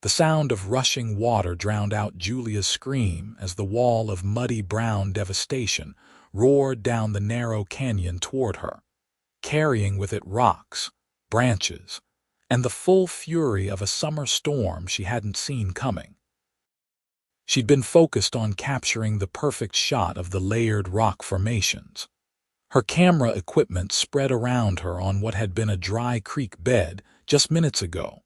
The sound of rushing water drowned out Julia's scream as the wall of muddy brown devastation roared down the narrow canyon toward her, carrying with it rocks, branches, and the full fury of a summer storm she hadn't seen coming. She'd been focused on capturing the perfect shot of the layered rock formations. Her camera equipment spread around her on what had been a dry creek bed just minutes ago,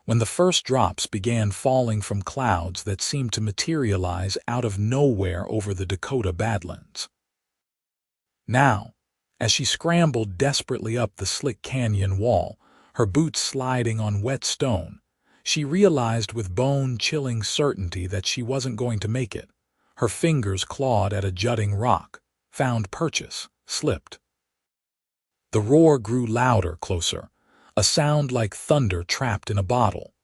when the first drops began falling from clouds that seemed to materialize out of nowhere over the Dakota Badlands. Now, as she scrambled desperately up the slick canyon wall, her boots sliding on wet stone, she realized with bone-chilling certainty that she wasn't going to make it. Her fingers clawed at a jutting rock, found purchase, slipped. The roar grew louder, closer, a sound like thunder trapped in a bottle.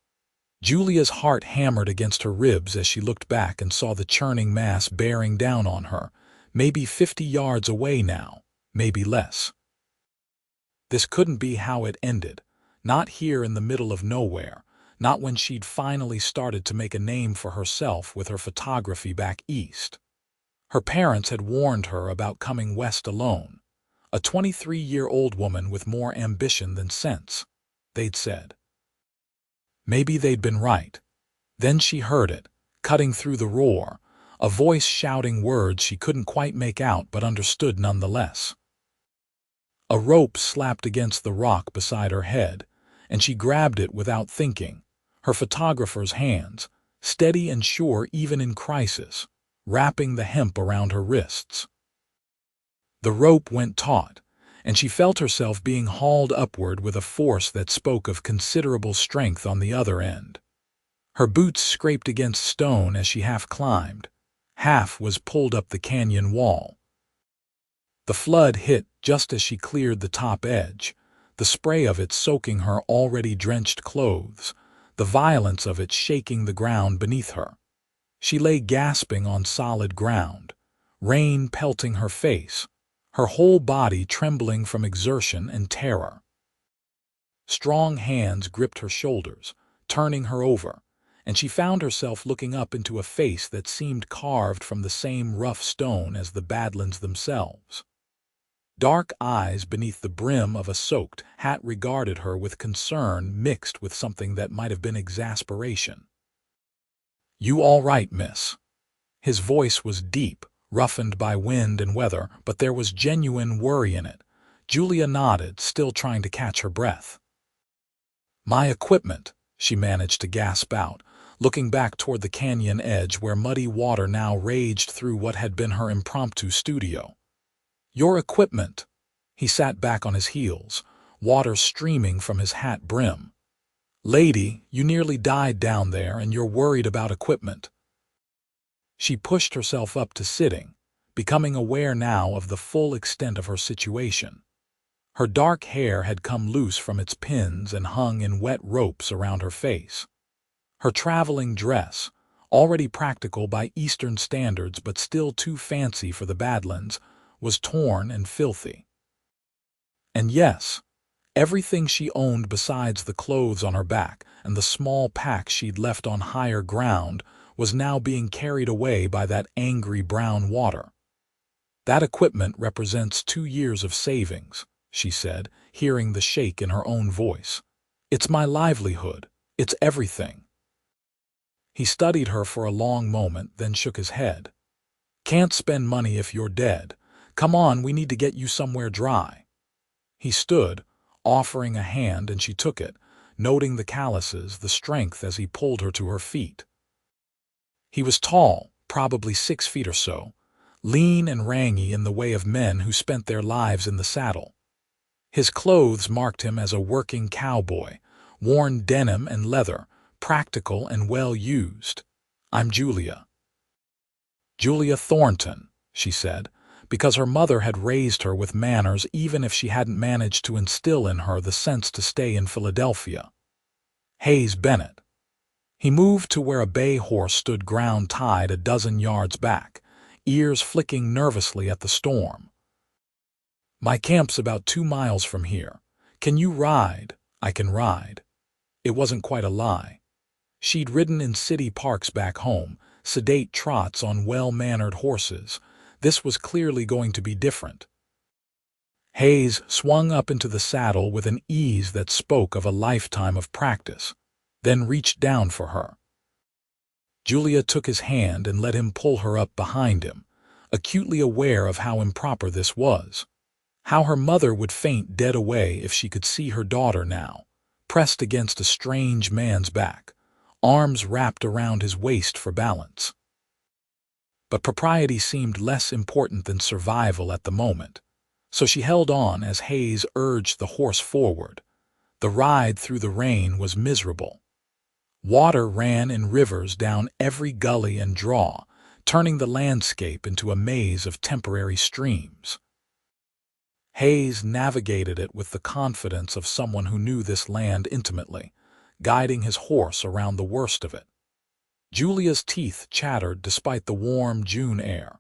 Julia's heart hammered against her ribs as she looked back and saw the churning mass bearing down on her, maybe 50 yards away now, maybe less. This couldn't be how it ended, not here in the middle of nowhere, not when she'd finally started to make a name for herself with her photography back east. Her parents had warned her about coming west alone. A 23-year-old woman with more ambition than sense, they'd said. Maybe they'd been right. Then she heard it, cutting through the roar, a voice shouting words she couldn't quite make out but understood nonetheless. A rope slapped against the rock beside her head, and she grabbed it without thinking, her photographer's hands, steady and sure even in crisis, wrapping the hemp around her wrists. The rope went taut, and she felt herself being hauled upward with a force that spoke of considerable strength on the other end. Her boots scraped against stone as she half climbed, half was pulled up the canyon wall. The flood hit just as she cleared the top edge, the spray of it soaking her already drenched clothes, the violence of it shaking the ground beneath her. She lay gasping on solid ground, rain pelting her face, her whole body trembling from exertion and terror. Strong hands gripped her shoulders, turning her over, and she found herself looking up into a face that seemed carved from the same rough stone as the Badlands themselves. Dark eyes beneath the brim of a soaked hat regarded her with concern mixed with something that might have been exasperation. "You all right, miss?" His voice was deep, roughened by wind and weather, but there was genuine worry in it. Julia nodded, still trying to catch her breath. "My equipment," she managed to gasp out, looking back toward the canyon edge where muddy water now raged through what had been her impromptu studio. "Your equipment." He sat back on his heels, water streaming from his hat brim. "Lady, you nearly died down there and you're worried about equipment." She pushed herself up to sitting, becoming aware now of the full extent of her situation. Her dark hair had come loose from its pins and hung in wet ropes around her face. Her traveling dress, already practical by Eastern standards but still too fancy for the Badlands, was torn and filthy. And yes, everything she owned besides the clothes on her back and the small pack she'd left on higher ground was now being carried away by that angry brown water. "That equipment represents 2 years of savings," she said, hearing the shake in her own voice. "It's my livelihood. It's everything." He studied her for a long moment, then shook his head. "Can't spend money if you're dead. Come on, we need to get you somewhere dry." He stood, offering a hand, and she took it, noting the calluses, the strength as he pulled her to her feet. He was tall, probably 6 feet or so, lean and rangy in the way of men who spent their lives in the saddle. His clothes marked him as a working cowboy, worn denim and leather, practical and well used. "I'm Julia." "Julia Thornton," she said, because her mother had raised her with manners even if she hadn't managed to instill in her the sense to stay in Philadelphia. "Hayes Bennett." He moved to where a bay horse stood ground-tied a dozen yards back, ears flicking nervously at the storm. "My camp's about 2 miles from here. Can you ride?" "I can ride." It wasn't quite a lie. She'd ridden in city parks back home, sedate trots on well-mannered horses. This was clearly going to be different. Hayes swung up into the saddle with an ease that spoke of a lifetime of practice, then reached down for her. Julia took his hand and let him pull her up behind him, acutely aware of how improper this was. How her mother would faint dead away if she could see her daughter now, pressed against a strange man's back, arms wrapped around his waist for balance. But propriety seemed less important than survival at the moment, so she held on as Hayes urged the horse forward. The ride through the rain was miserable. Water ran in rivers down every gully and draw, turning the landscape into a maze of temporary streams. Hayes navigated it with the confidence of someone who knew this land intimately, guiding his horse around the worst of it. Julia's teeth chattered despite the warm June air,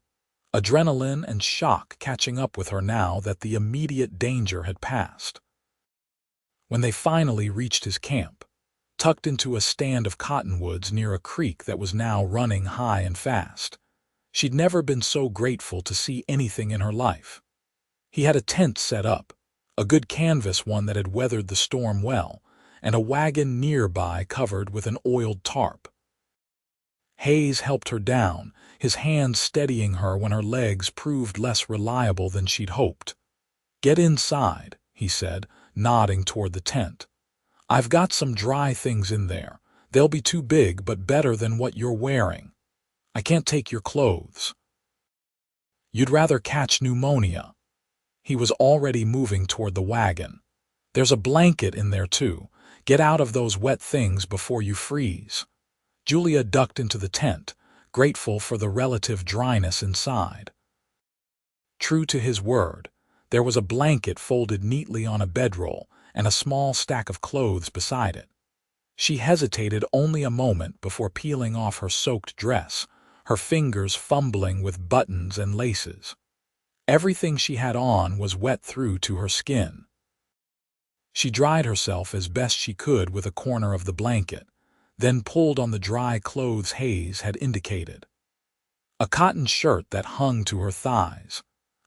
adrenaline and shock catching up with her now that the immediate danger had passed. When they finally reached his camp, tucked into a stand of cottonwoods near a creek that was now running high and fast, she'd never been so grateful to see anything in her life. He had a tent set up, a good canvas one that had weathered the storm well, and a wagon nearby covered with an oiled tarp. Hayes helped her down, his hands steadying her when her legs proved less reliable than she'd hoped. "Get inside," he said, nodding toward the tent. "I've got some dry things in there. They'll be too big, but better than what you're wearing. I can't take your clothes. You'd rather catch pneumonia." He was already moving toward the wagon. "There's a blanket in there, too. Get out of those wet things before you freeze." Julia ducked into the tent, grateful for the relative dryness inside. True to his word, there was a blanket folded neatly on a bedroll and a small stack of clothes beside it. She hesitated only a moment before peeling off her soaked dress, her fingers fumbling with buttons and laces. Everything she had on was wet through to her skin. She dried herself as best she could with a corner of the blanket, then pulled on the dry clothes Hayes had indicated. A cotton shirt that hung to her thighs,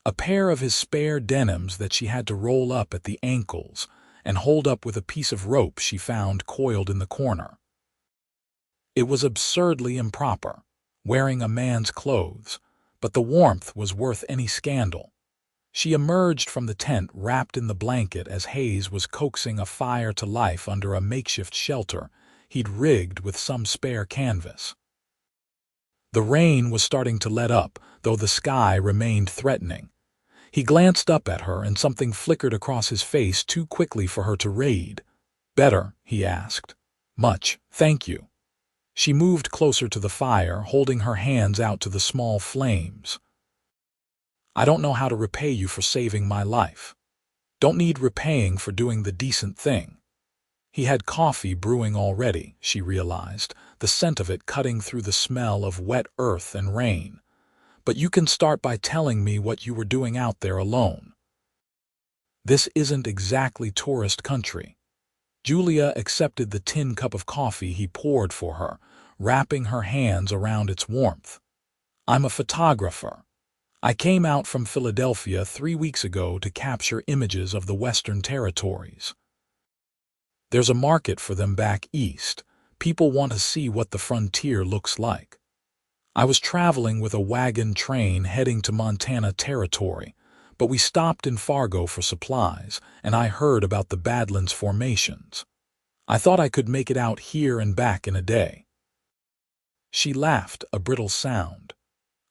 a pair of his spare denims that she had to roll up at the ankles and hold up with a piece of rope she found coiled in the corner. It was absurdly improper, wearing a man's clothes, but the warmth was worth any scandal. She emerged from the tent wrapped in the blanket as Hayes was coaxing a fire to life under a makeshift shelter he'd rigged with some spare canvas. The rain was starting to let up, though the sky remained threatening. He glanced up at her and something flickered across his face too quickly for her to read. "Better?" he asked. "Much, thank you." She moved closer to the fire, holding her hands out to the small flames. "I don't know how to repay you for saving my life. Don't need repaying for doing the decent thing." He had coffee brewing already, she realized, the scent of it cutting through the smell of wet earth and rain. "But you can start by telling me what you were doing out there alone." "This isn't exactly tourist country." Julia accepted the tin cup of coffee he poured for her, wrapping her hands around its warmth. "I'm a photographer. I came out from Philadelphia 3 weeks ago to capture images of the Western Territories. There's a market for them back east. People want to see what the frontier looks like. I was traveling with a wagon train heading to Montana Territory, but we stopped in Fargo for supplies, and I heard about the Badlands formations. I thought I could make it out here and back in a day." She laughed, a brittle sound.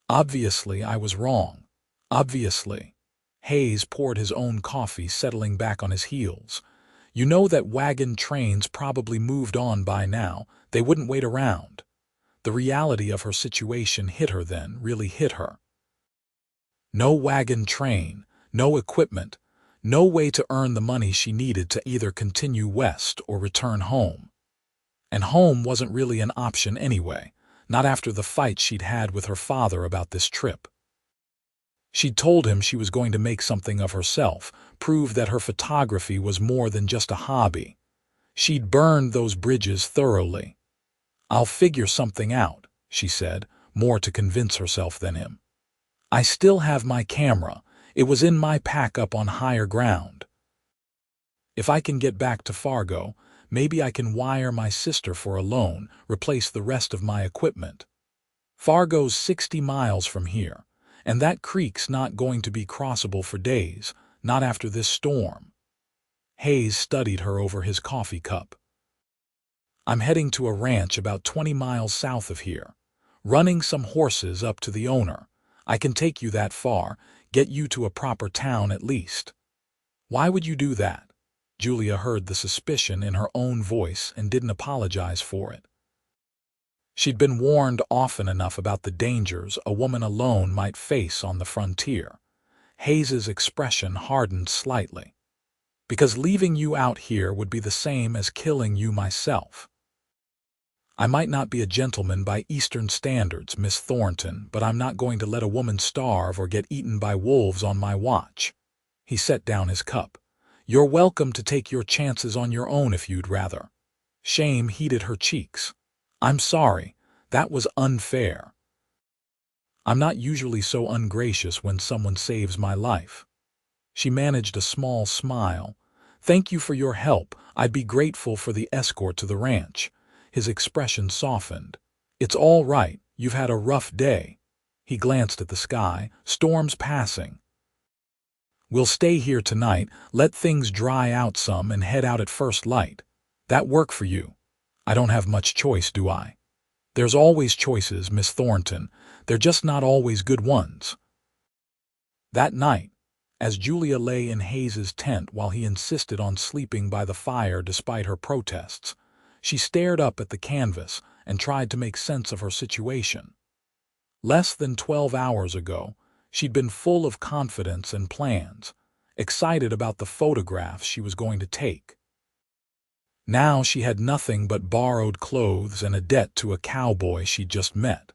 "Obviously, I was wrong. Obviously." Hayes poured his own coffee, settling back on his heels. "You know that wagon trains probably moved on by now. They wouldn't wait around." The reality of her situation hit her then, really hit her. No wagon train, no equipment, no way to earn the money she needed to either continue west or return home. And home wasn't really an option anyway, not after the fight she'd had with her father about this trip. She'd told him she was going to make something of herself, prove that her photography was more than just a hobby. She'd burned those bridges thoroughly. "I'll figure something out," she said, more to convince herself than him. "I still have my camera. It was in my pack up on higher ground. If I can get back to Fargo, maybe I can wire my sister for a loan, replace the rest of my equipment. Fargo's 60 miles from here, and that creek's not going to be crossable for days, not after this storm." Hayes studied her over his coffee cup. "I'm heading to a ranch about 20 miles south of here, running some horses up to the owner. I can take you that far, get you to a proper town at least." "Why would you do that?" Julia heard the suspicion in her own voice and didn't apologize for it. She'd been warned often enough about the dangers a woman alone might face on the frontier. Hayes's expression hardened slightly. "Because leaving you out here would be the same as killing you myself. I might not be a gentleman by Eastern standards, Miss Thornton, but I'm not going to let a woman starve or get eaten by wolves on my watch." He set down his cup. "You're welcome to take your chances on your own if you'd rather." Shame heated her cheeks. "I'm sorry. That was unfair. I'm not usually so ungracious when someone saves my life." She managed a small smile. "Thank you for your help. I'd be grateful for the escort to the ranch." His expression softened. "It's all right. You've had a rough day." He glanced at the sky. "Storm's passing. We'll stay here tonight, let things dry out some, and head out at first light. That work for you?" "I don't have much choice, do I?" "There's always choices, Miss Thornton. They're just not always good ones." That night, as Julia lay in Hayes's tent while he insisted on sleeping by the fire despite her protests, she stared up at the canvas and tried to make sense of her situation. Less than 12 hours ago, she'd been full of confidence and plans, excited about the photographs she was going to take. Now she had nothing but borrowed clothes and a debt to a cowboy she'd just met.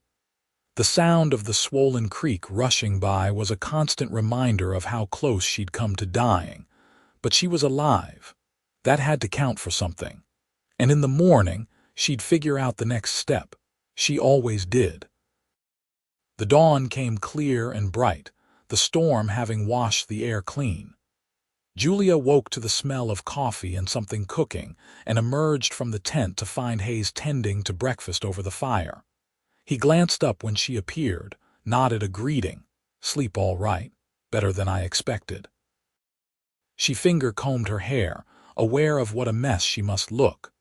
The sound of the swollen creek rushing by was a constant reminder of how close she'd come to dying, but she was alive. That had to count for something. And in the morning, she'd figure out the next step. She always did. The dawn came clear and bright, the storm having washed the air clean. Julia woke to the smell of coffee and something cooking and emerged from the tent to find Hayes tending to breakfast over the fire. He glanced up when she appeared, nodded a greeting. "Sleep all right? Better than I expected." She finger-combed her hair, aware of what a mess she must look.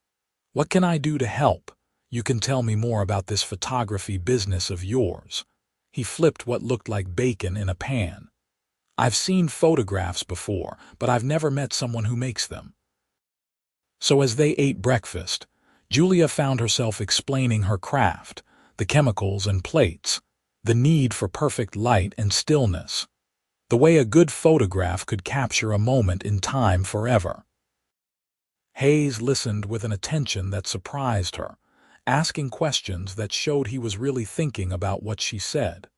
"What can I do to help? You can tell me more about this photography business of yours." He flipped what looked like bacon in a pan. "I've seen photographs before, but I've never met someone who makes them." So as they ate breakfast, Julia found herself explaining her craft, the chemicals and plates, the need for perfect light and stillness, the way a good photograph could capture a moment in time forever. Hayes listened with an attention that surprised her, asking questions that showed he was really thinking about what she said.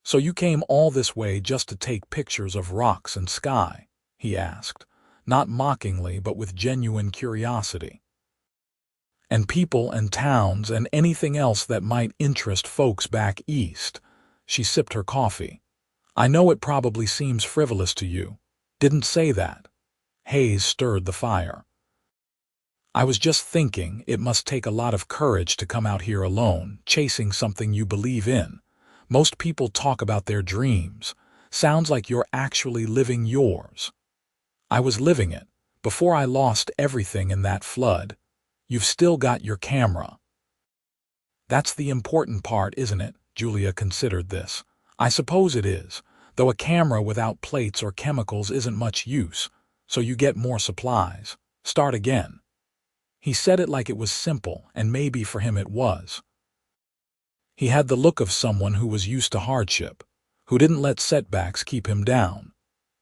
"So you came all this way just to take pictures of rocks and sky?" he asked, not mockingly but with genuine curiosity. "And people and towns and anything else that might interest folks back east." She sipped her coffee. "I know it probably seems frivolous to you. Didn't say that." Hayes stirred the fire. "I was just thinking it must take a lot of courage to come out here alone, chasing something you believe in. Most people talk about their dreams. Sounds like you're actually living yours." "I was living it, before I lost everything in that flood. You've still got your camera." "That's the important part, isn't it?" Julia considered this. "I suppose it is, though a camera without plates or chemicals isn't much use, so you get more supplies. Start again." He said it like it was simple, and maybe for him it was. He had the look of someone who was used to hardship, who didn't let setbacks keep him down.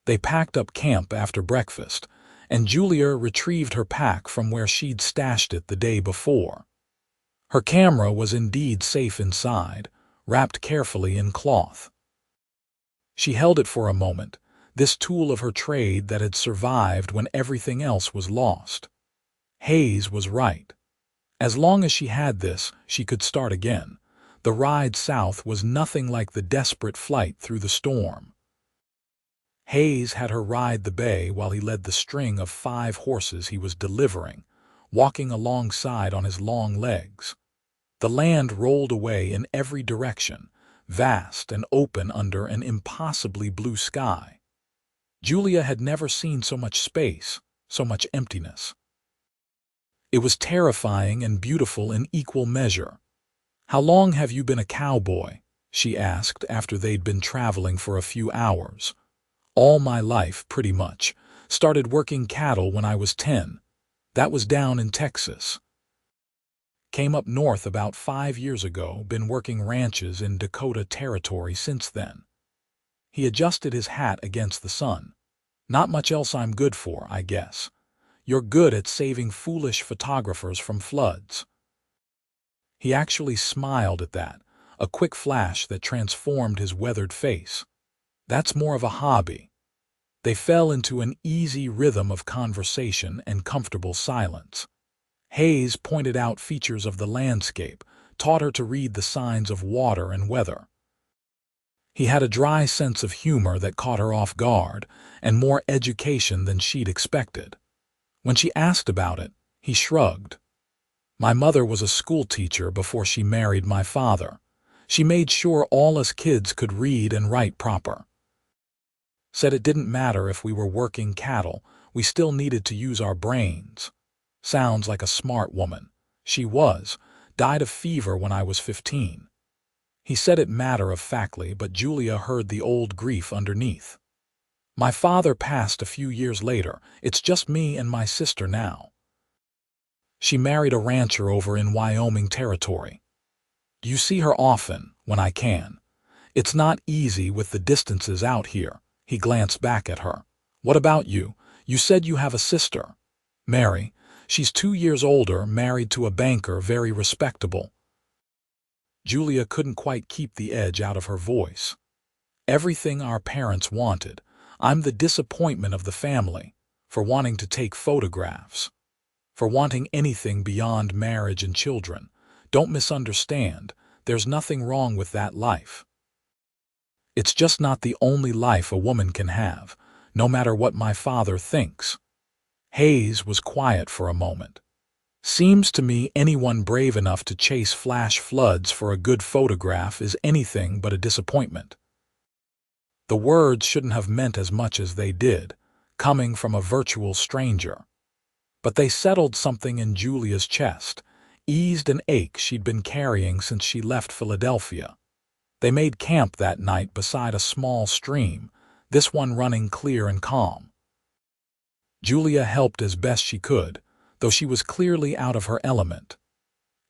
They packed up camp after breakfast, and Julia retrieved her pack from where she'd stashed it the day before. Her camera was indeed safe inside, wrapped carefully in cloth. She held it for a moment, this tool of her trade that had survived when everything else was lost. Hayes was right. As long as she had this, she could start again. The ride south was nothing like the desperate flight through the storm. Hayes had her ride the bay while he led the string of 5 horses he was delivering, walking alongside on his long legs. The land rolled away in every direction, vast and open under an impossibly blue sky. Julia had never seen so much space, so much emptiness. It was terrifying and beautiful in equal measure. "How long have you been a cowboy?" she asked after they'd been traveling for a few hours. "All my life, pretty much. Started working cattle when I was 10. That was down in Texas. Came up north about 5 years ago, been working ranches in Dakota Territory since then." He adjusted his hat against the sun. "Not much else I'm good for, I guess. You're good at saving foolish photographers from floods." He actually smiled at that, a quick flash that transformed his weathered face. "That's more of a hobby." They fell into an easy rhythm of conversation and comfortable silence. Hayes pointed out features of the landscape, taught her to read the signs of water and weather. He had a dry sense of humor that caught her off guard, and more education than she'd expected. When she asked about it, he shrugged. "My mother was a school teacher before she married my father. She made sure all us kids could read and write proper. Said it didn't matter if we were working cattle, we still needed to use our brains. Sounds like a smart woman. She was. Died of fever when I was 15. He said it matter-of-factly, but Julia heard the old grief underneath. "My father passed a few years later. It's just me and my sister now. She married a rancher over in Wyoming Territory. You see her often, when I can. It's not easy with the distances out here." He glanced back at her. "What about you? You said you have a sister." "Mary. She's 2 years older, married to a banker, very respectable." Julia couldn't quite keep the edge out of her voice. "Everything our parents wanted. I'm the disappointment of the family, for wanting to take photographs. For wanting anything beyond marriage and children. Don't misunderstand, there's nothing wrong with that life. It's just not the only life a woman can have, no matter what my father thinks." Hayes was quiet for a moment. "Seems to me anyone brave enough to chase flash floods for a good photograph is anything but a disappointment." The words shouldn't have meant as much as they did, coming from a virtual stranger. But they settled something in Julia's chest, eased an ache she'd been carrying since she left Philadelphia. They made camp that night beside a small stream, this one running clear and calm. Julia helped as best she could, though she was clearly out of her element.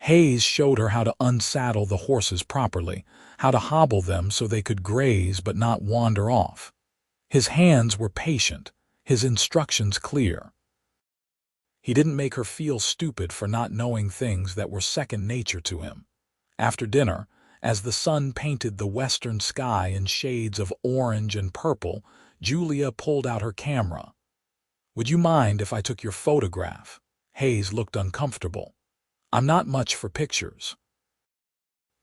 Hayes showed her how to unsaddle the horses properly, how to hobble them so they could graze but not wander off. His hands were patient, his instructions clear. He didn't make her feel stupid for not knowing things that were second nature to him. After dinner, as the sun painted the western sky in shades of orange and purple, Julia pulled out her camera. "Would you mind if I took your photograph?" Hayes looked uncomfortable. "I'm not much for pictures."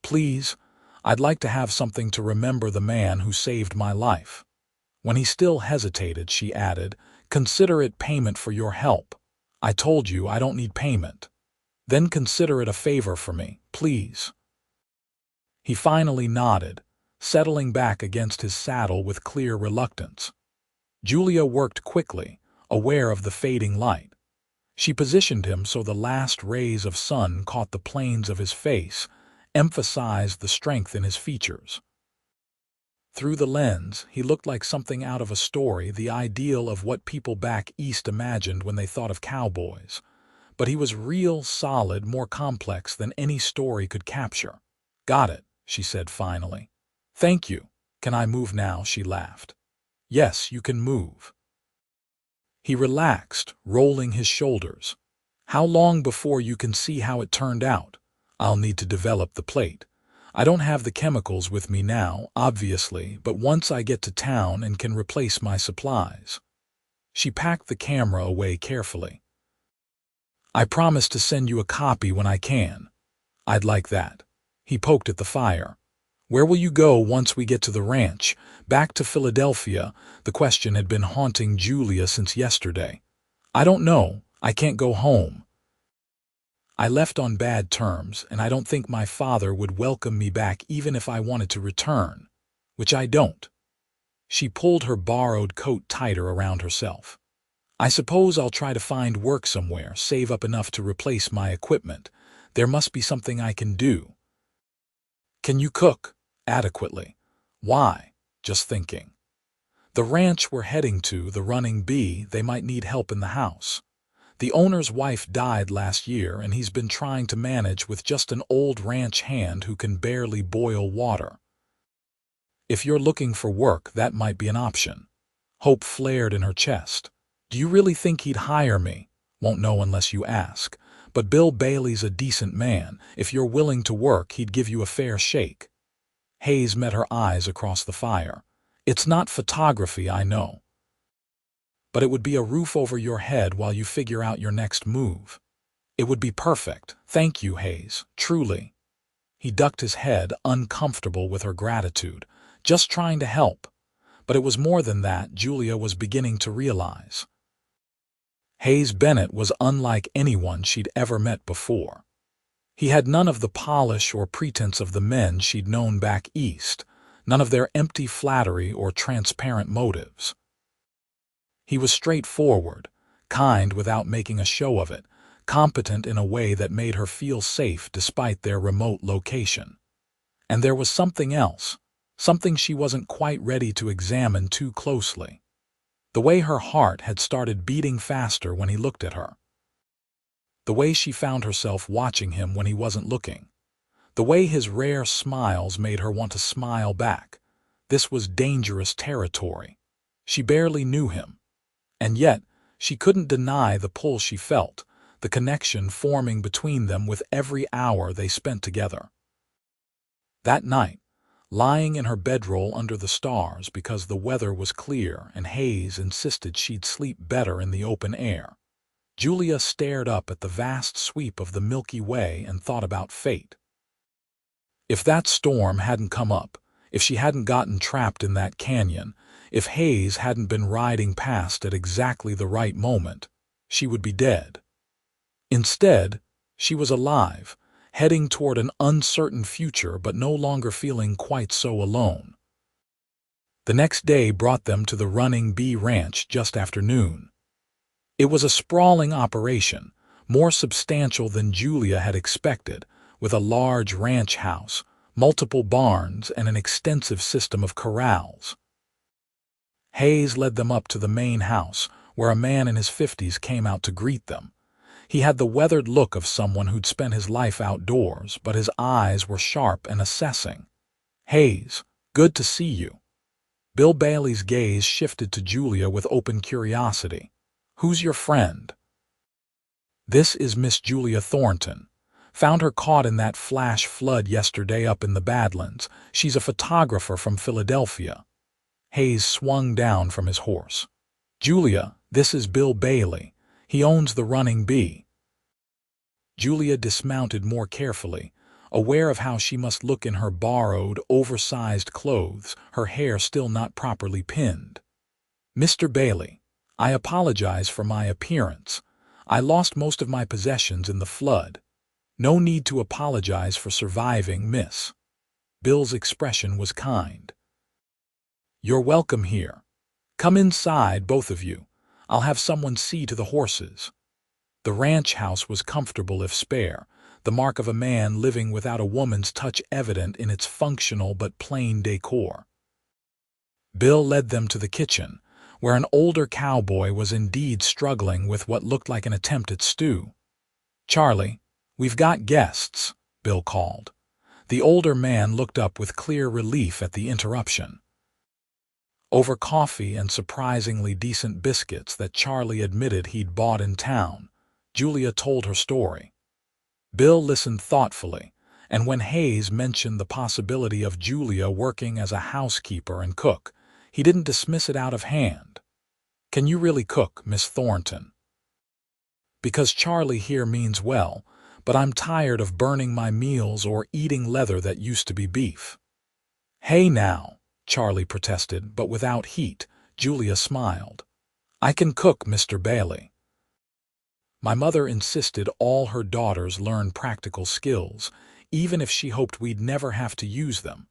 "Please, I'd like to have something to remember the man who saved my life." When he still hesitated, she added, "Consider it payment for your help. I told you I don't need payment. Then consider it a favor for me, please." He finally nodded, settling back against his saddle with clear reluctance. Julia worked quickly, aware of the fading light. She positioned him so the last rays of sun caught the planes of his face, emphasized the strength in his features. Through the lens, he looked like something out of a story, the ideal of what people back east imagined when they thought of cowboys. But he was real, solid, more complex than any story could capture. "Got it," she said finally. "Thank you. Can I move now?" she laughed. "Yes, you can move." He relaxed, rolling his shoulders. "How long before you can see how it turned out?" "I'll need to develop the plate. I don't have the chemicals with me now, obviously, but once I get to town and can replace my supplies." She packed the camera away carefully. I promise to send you a copy when I can. I'd like that. He poked at the fire. Where will you go once we get to the ranch? Back to Philadelphia? The question had been haunting Julia since yesterday. I don't know. I can't go home. I left on bad terms, and I don't think my father would welcome me back even if I wanted to return. Which I don't. She pulled her borrowed coat tighter around herself. I suppose I'll try to find work somewhere, save up enough to replace my equipment. There must be something I can do. Can you cook? Adequately. Why? Just thinking. The ranch we're heading to, the Running Bee, they might need help in the house. The owner's wife died last year, and he's been trying to manage with just an old ranch hand who can barely boil water. If you're looking for work, that might be an option. Hope flared in her chest. Do you really think he'd hire me? Won't know unless you ask. But Bill Bailey's a decent man. If you're willing to work, he'd give you a fair shake. Hayes met her eyes across the fire. It's not photography, I know. But it would be a roof over your head while you figure out your next move. It would be perfect. Thank you, Hayes. Truly. He ducked his head, uncomfortable with her gratitude. Just trying to help. But it was more than that, Julia was beginning to realize. Hayes Bennett was unlike anyone she'd ever met before. He had none of the polish or pretense of the men she'd known back east, none of their empty flattery or transparent motives. He was straightforward, kind without making a show of it, competent in a way that made her feel safe despite their remote location. And there was something else, something she wasn't quite ready to examine too closely. The way her heart had started beating faster when he looked at her. The way she found herself watching him when he wasn't looking. The way his rare smiles made her want to smile back. This was dangerous territory. She barely knew him. And yet, she couldn't deny the pull she felt, the connection forming between them with every hour they spent together. That night, lying in her bedroll under the stars because the weather was clear and Hayes insisted she'd sleep better in the open air, Julia stared up at the vast sweep of the Milky Way and thought about fate. If that storm hadn't come up, if she hadn't gotten trapped in that canyon, if Hayes hadn't been riding past at exactly the right moment, she would be dead. Instead, she was alive, heading toward an uncertain future but no longer feeling quite so alone. The next day brought them to the Running Bee Ranch just after noon. It was a sprawling operation, more substantial than Julia had expected, with a large ranch house, multiple barns, and an extensive system of corrals. Hayes led them up to the main house, where a man in his 50s came out to greet them. He had the weathered look of someone who'd spent his life outdoors, but his eyes were sharp and assessing. "Hayes, good to see you." Bill Bailey's gaze shifted to Julia with open curiosity. "Who's your friend?" "This is Miss Julia Thornton. Found her caught in that flash flood yesterday up in the Badlands. She's a photographer from Philadelphia." Hayes swung down from his horse. "Julia, this is Bill Bailey. He owns the Running Bee." Julia dismounted more carefully, aware of how she must look in her borrowed, oversized clothes, her hair still not properly pinned. "Mr. Bailey, I apologize for my appearance. I lost most of my possessions in the flood. No need to apologize for surviving, miss." Bill's expression was kind. "You're welcome here. Come inside, both of you. I'll have someone see to the horses." The ranch house was comfortable if spare, the mark of a man living without a woman's touch evident in its functional but plain decor. Bill led them to the kitchen, where an older cowboy was indeed struggling with what looked like an attempt at stew. "Charlie, we've got guests," Bill called. The older man looked up with clear relief at the interruption. Over coffee and surprisingly decent biscuits that Charlie admitted he'd bought in town, Julia told her story. Bill listened thoughtfully, and when Hayes mentioned the possibility of Julia working as a housekeeper and cook, he didn't dismiss it out of hand. "Can you really cook, Miss Thornton?" because Charlie here means well, but I'm tired of burning my meals or eating leather that used to be beef." "Hey now," Charlie protested, but without heat. Julia smiled. "I can cook, Mr. Bailey." My mother insisted all her daughters learn practical skills, even if she hoped we'd never have to use them.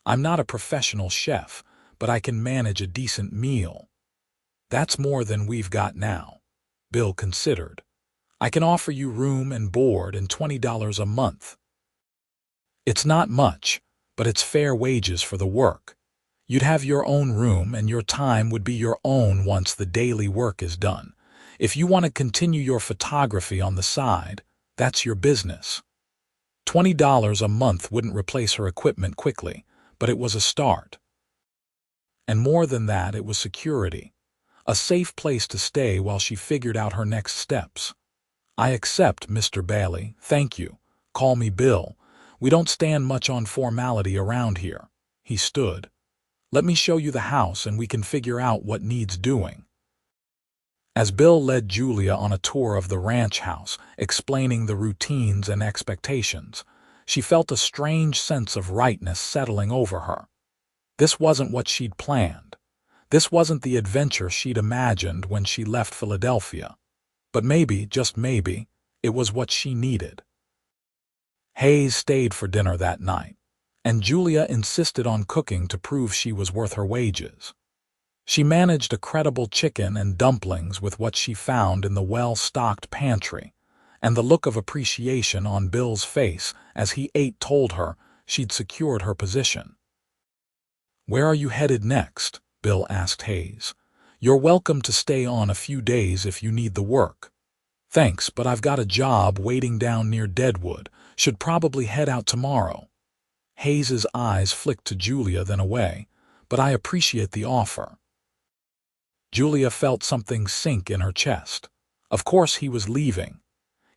I'm not a professional chef, but I can manage a decent meal. "That's more than we've got now," Bill considered. "I can offer you room and board and $20 a month. It's not much, but it's fair wages for the work. You'd have your own room and your time would be your own once the daily work is done. If you want to continue your photography on the side, that's your business." $20 a month wouldn't replace her equipment quickly, but it was a start. And more than that, it was security. A safe place to stay while she figured out her next steps. "I accept, Mr. Bailey, thank you. Call me Bill. We don't stand much on formality around here." He stood. "Let me show you the house and we can figure out what needs doing." As Bill led Julia on a tour of the ranch house, explaining the routines and expectations, she felt a strange sense of rightness settling over her. This wasn't what she'd planned. This wasn't the adventure she'd imagined when she left Philadelphia. But maybe, just maybe, it was what she needed. Hayes stayed for dinner that night, and Julia insisted on cooking to prove she was worth her wages. She managed a credible chicken and dumplings with what she found in the well-stocked pantry, and the look of appreciation on Bill's face as he ate told her she'd secured her position. "Where are you headed next?" Bill asked Hayes. "You're welcome to stay on a few days if you need the work." "Thanks, but I've got a job waiting down near Deadwood. Should probably head out tomorrow." Hayes's eyes flicked to Julia, then away. "But I appreciate the offer." Julia felt something sink in her chest. Of course he was leaving.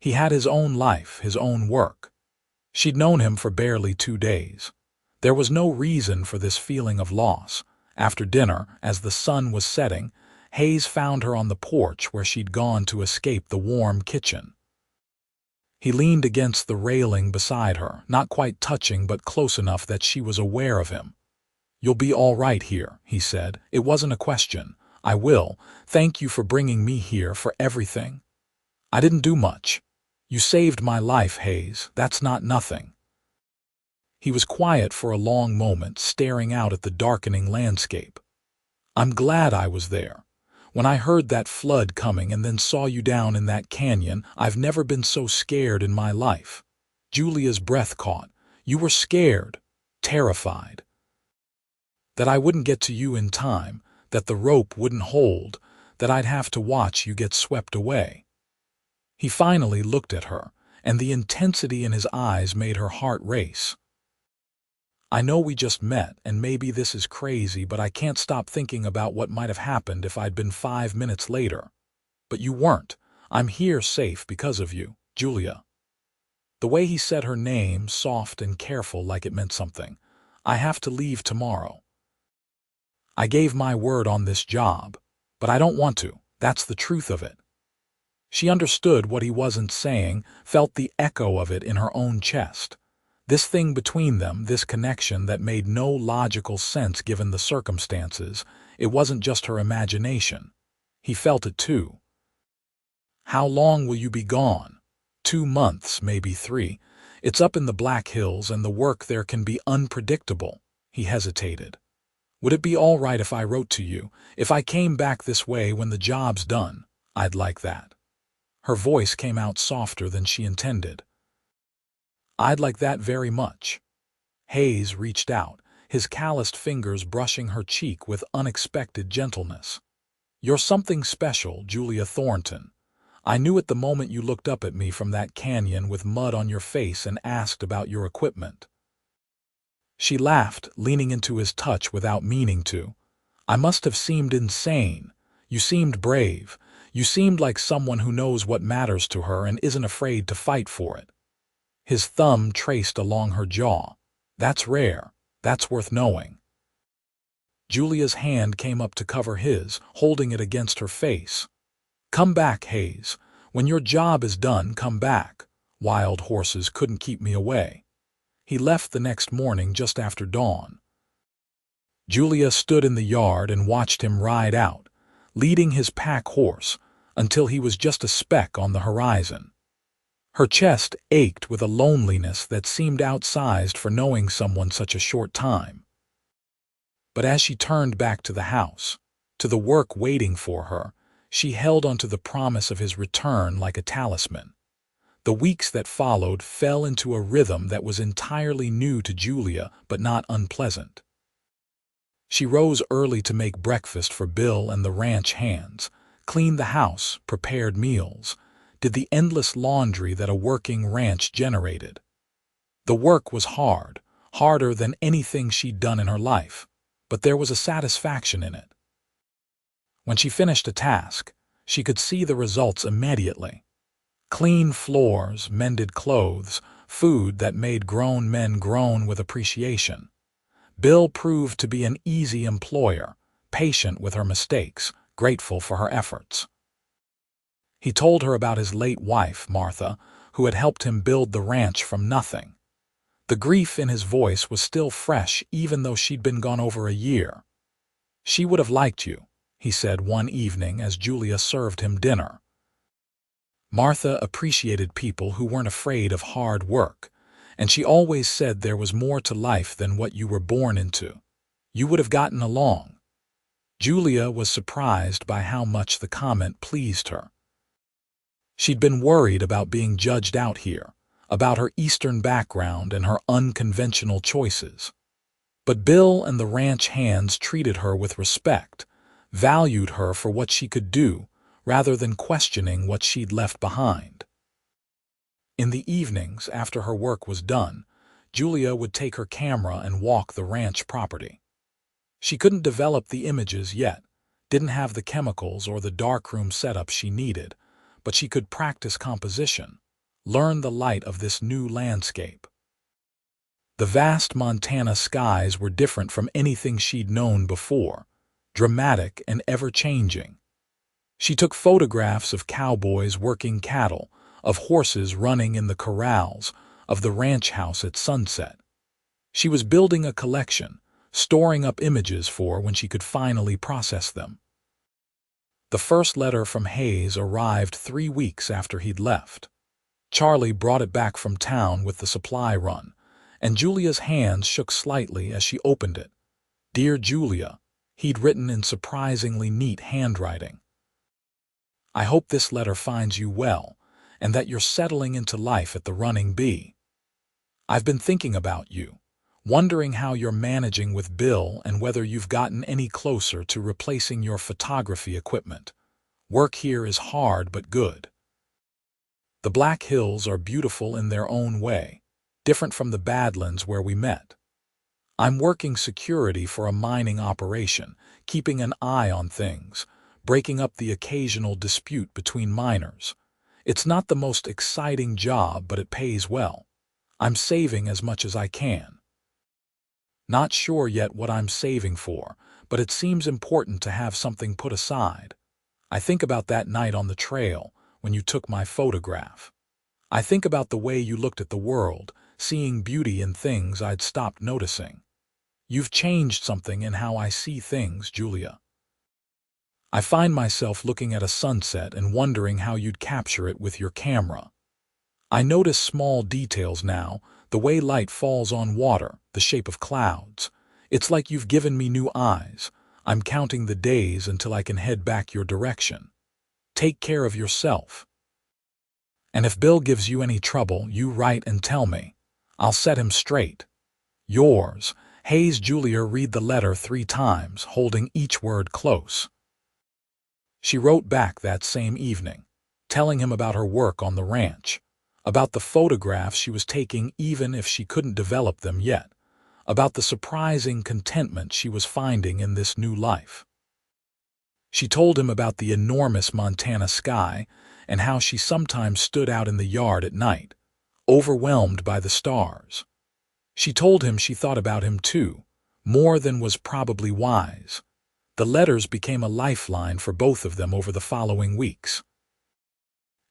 He had his own life, his own work. She'd known him for barely 2 days. There was no reason for this feeling of loss. After dinner, as the sun was setting, Hayes found her on the porch where she'd gone to escape the warm kitchen. He leaned against the railing beside her, not quite touching but close enough that she was aware of him. "You'll be all right here," he said. "It wasn't a question. I will. Thank you for bringing me here, for everything." "I didn't do much. You saved my life, Hayes. That's not nothing." He was quiet for a long moment, staring out at the darkening landscape. "I'm glad I was there. When I heard that flood coming and then saw you down in that canyon, I've never been so scared in my life." Julia's breath caught. "You were scared, terrified. That I wouldn't get to you in time, that the rope wouldn't hold, that I'd have to watch you get swept away." He finally looked at her, and the intensity in his eyes made her heart race. "I know we just met, and maybe this is crazy, but I can't stop thinking about what might have happened if I'd been 5 minutes later. But you weren't. I'm here safe because of you, Julia." The way he said her name, soft and careful like it meant something. "I have to leave tomorrow. I gave my word on this job, but I don't want to. That's the truth of it." She understood what he wasn't saying, felt the echo of it in her own chest. This thing between them, this connection that made no logical sense given the circumstances, it wasn't just her imagination. He felt it too. "How long will you be gone?" 2 months, maybe 3. It's up in the Black Hills and the work there can be unpredictable." He hesitated. "Would it be all right if I wrote to you? If I came back this way when the job's done? I'd like that." Her voice came out softer than she intended. "I'd like that very much." Hayes reached out, his calloused fingers brushing her cheek with unexpected gentleness. "You're something special, Julia Thornton. I knew it the moment you looked up at me from that canyon with mud on your face and asked about your equipment." She laughed, leaning into his touch without meaning to. "I must have seemed insane. You seemed brave. You seemed like someone who knows what matters to her and isn't afraid to fight for it." His thumb traced along her jaw. "That's rare. That's worth knowing." Julia's hand came up to cover his, holding it against her face. "Come back, Hayes. When your job is done, come back. Wild horses couldn't keep me away. He left the next morning just after dawn. Julia stood in the yard and watched him ride out, leading his pack horse, until he was just a speck on the horizon. Her chest ached with a loneliness that seemed outsized for knowing someone such a short time. But as she turned back to the house, to the work waiting for her, she held onto the promise of his return like a talisman. The weeks that followed fell into a rhythm that was entirely new to Julia, but not unpleasant. She rose early to make breakfast for Bill and the ranch hands, cleaned the house, prepared meals, did the endless laundry that a working ranch generated. The work was hard, harder than anything she'd done in her life, but there was a satisfaction in it. When she finished a task, she could see the results immediately. Clean floors, mended clothes, food that made grown men groan with appreciation. Bill proved to be an easy employer, patient with her mistakes, grateful for her efforts. He told her about his late wife, Martha, who had helped him build the ranch from nothing. The grief in his voice was still fresh even though she'd been gone over a year. "She would have liked you," he said one evening as Julia served him dinner. Martha appreciated people who weren't afraid of hard work, and she always said there was more to life than what you were born into. You would have gotten along. Julia was surprised by how much the comment pleased her. She'd been worried about being judged out here, about her Eastern background and her unconventional choices. But Bill and the ranch hands treated her with respect, valued her for what she could do, rather than questioning what she'd left behind. In the evenings, after her work was done, Julia would take her camera and walk the ranch property. She couldn't develop the images yet, didn't have the chemicals or the darkroom setup she needed, but she could practice composition, learn the light of this new landscape. The vast Montana skies were different from anything she'd known before, dramatic and ever-changing. She took photographs of cowboys working cattle, of horses running in the corrals, of the ranch house at sunset. She was building a collection, storing up images for when she could finally process them. The first letter from Hayes arrived 3 weeks after he'd left. Charlie brought it back from town with the supply run, and Julia's hands shook slightly as she opened it. "Dear Julia," he'd written in surprisingly neat handwriting. "I hope this letter finds you well, and that you're settling into life at the Running Bee. I've been thinking about you, wondering how you're managing with Bill and whether you've gotten any closer to replacing your photography equipment. Work here is hard but good. The Black Hills are beautiful in their own way, different from the Badlands where we met. I'm working security for a mining operation, keeping an eye on things, breaking up the occasional dispute between miners. It's not the most exciting job, but it pays well. I'm saving as much as I can. Not sure yet what I'm saving for, but it seems important to have something put aside. I think about that night on the trail when you took my photograph. I think about the way you looked at the world, seeing beauty in things I'd stopped noticing. You've changed something in how I see things, Julia. I find myself looking at a sunset and wondering how you'd capture it with your camera. I notice small details now, the way light falls on water, the shape of clouds. It's like you've given me new eyes. I'm counting the days until I can head back your direction. Take care of yourself. And if Bill gives you any trouble, you write and tell me. I'll set him straight. Yours, Hayes. Julia read the letter 3 times, holding each word close. She wrote back that same evening, telling him about her work on the ranch, about the photographs she was taking even if she couldn't develop them yet, about the surprising contentment she was finding in this new life. She told him about the enormous Montana sky and how she sometimes stood out in the yard at night, overwhelmed by the stars. She told him she thought about him too, more than was probably wise. The letters became a lifeline for both of them over the following weeks.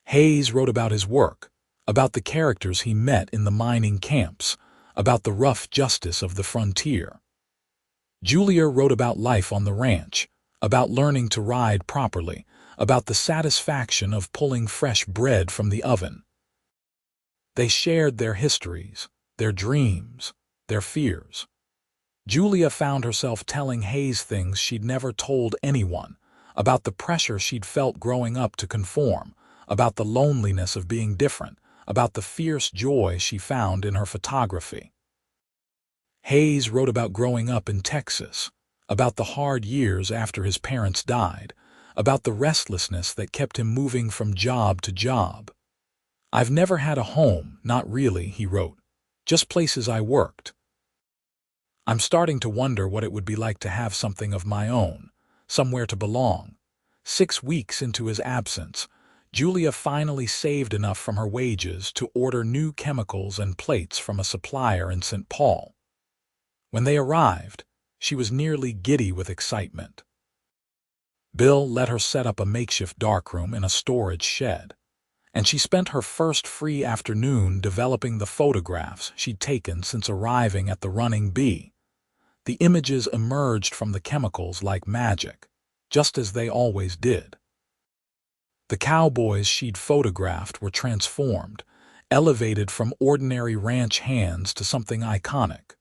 Hayes wrote about his work, about the characters he met in the mining camps, about the rough justice of the frontier. Julia wrote about life on the ranch, about learning to ride properly, about the satisfaction of pulling fresh bread from the oven. They shared their histories, their dreams, their fears. Julia found herself telling Hayes things she'd never told anyone, about the pressure she'd felt growing up to conform, about the loneliness of being different, about the fierce joy she found in her photography. Hayes wrote about growing up in Texas, about the hard years after his parents died, about the restlessness that kept him moving from job to job. "I've never had a home, not really," he wrote, "just places I worked. I'm starting to wonder what it would be like to have something of my own, somewhere to belong." 6 weeks into his absence, Julia finally saved enough from her wages to order new chemicals and plates from a supplier in St. Paul. When they arrived, she was nearly giddy with excitement. Bill let her set up a makeshift darkroom in a storage shed, and she spent her first free afternoon developing the photographs she'd taken since arriving at the Running Bee. The images emerged from the chemicals like magic, just as they always did. The cowboys she'd photographed were transformed, elevated from ordinary ranch hands to something iconic.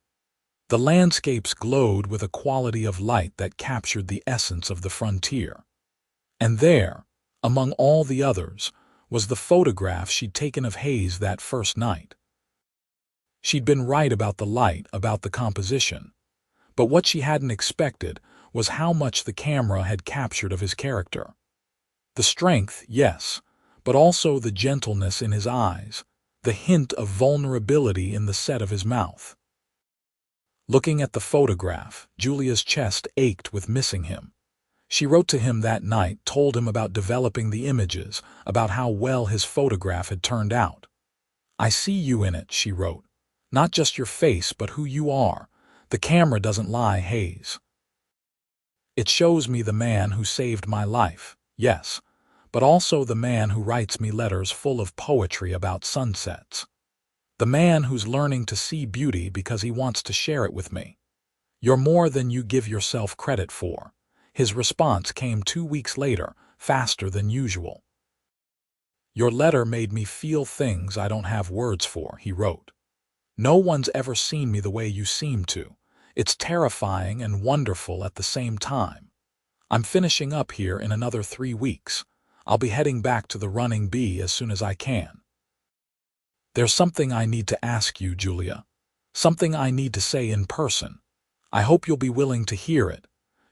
The landscapes glowed with a quality of light that captured the essence of the frontier. And there, among all the others, was the photograph she'd taken of Hayes that first night. She'd been right about the light, about the composition. But what she hadn't expected was how much the camera had captured of his character. The strength, yes, but also the gentleness in his eyes, the hint of vulnerability in the set of his mouth. Looking at the photograph, Julia's chest ached with missing him. She wrote to him that night, told him about developing the images, about how well his photograph had turned out. "I see you in it," she wrote. "Not just your face, but who you are. The camera doesn't lie, Hayes. It shows me the man who saved my life, yes, but also the man who writes me letters full of poetry about sunsets. The man who's learning to see beauty because he wants to share it with me. You're more than you give yourself credit for." His response came 2 weeks later, faster than usual. "Your letter made me feel things I don't have words for," he wrote. "No one's ever seen me the way you seem to. It's terrifying and wonderful at the same time. I'm finishing up here in another 3 weeks. I'll be heading back to the Running Bee as soon as I can. There's something I need to ask you, Julia. Something I need to say in person. I hope you'll be willing to hear it."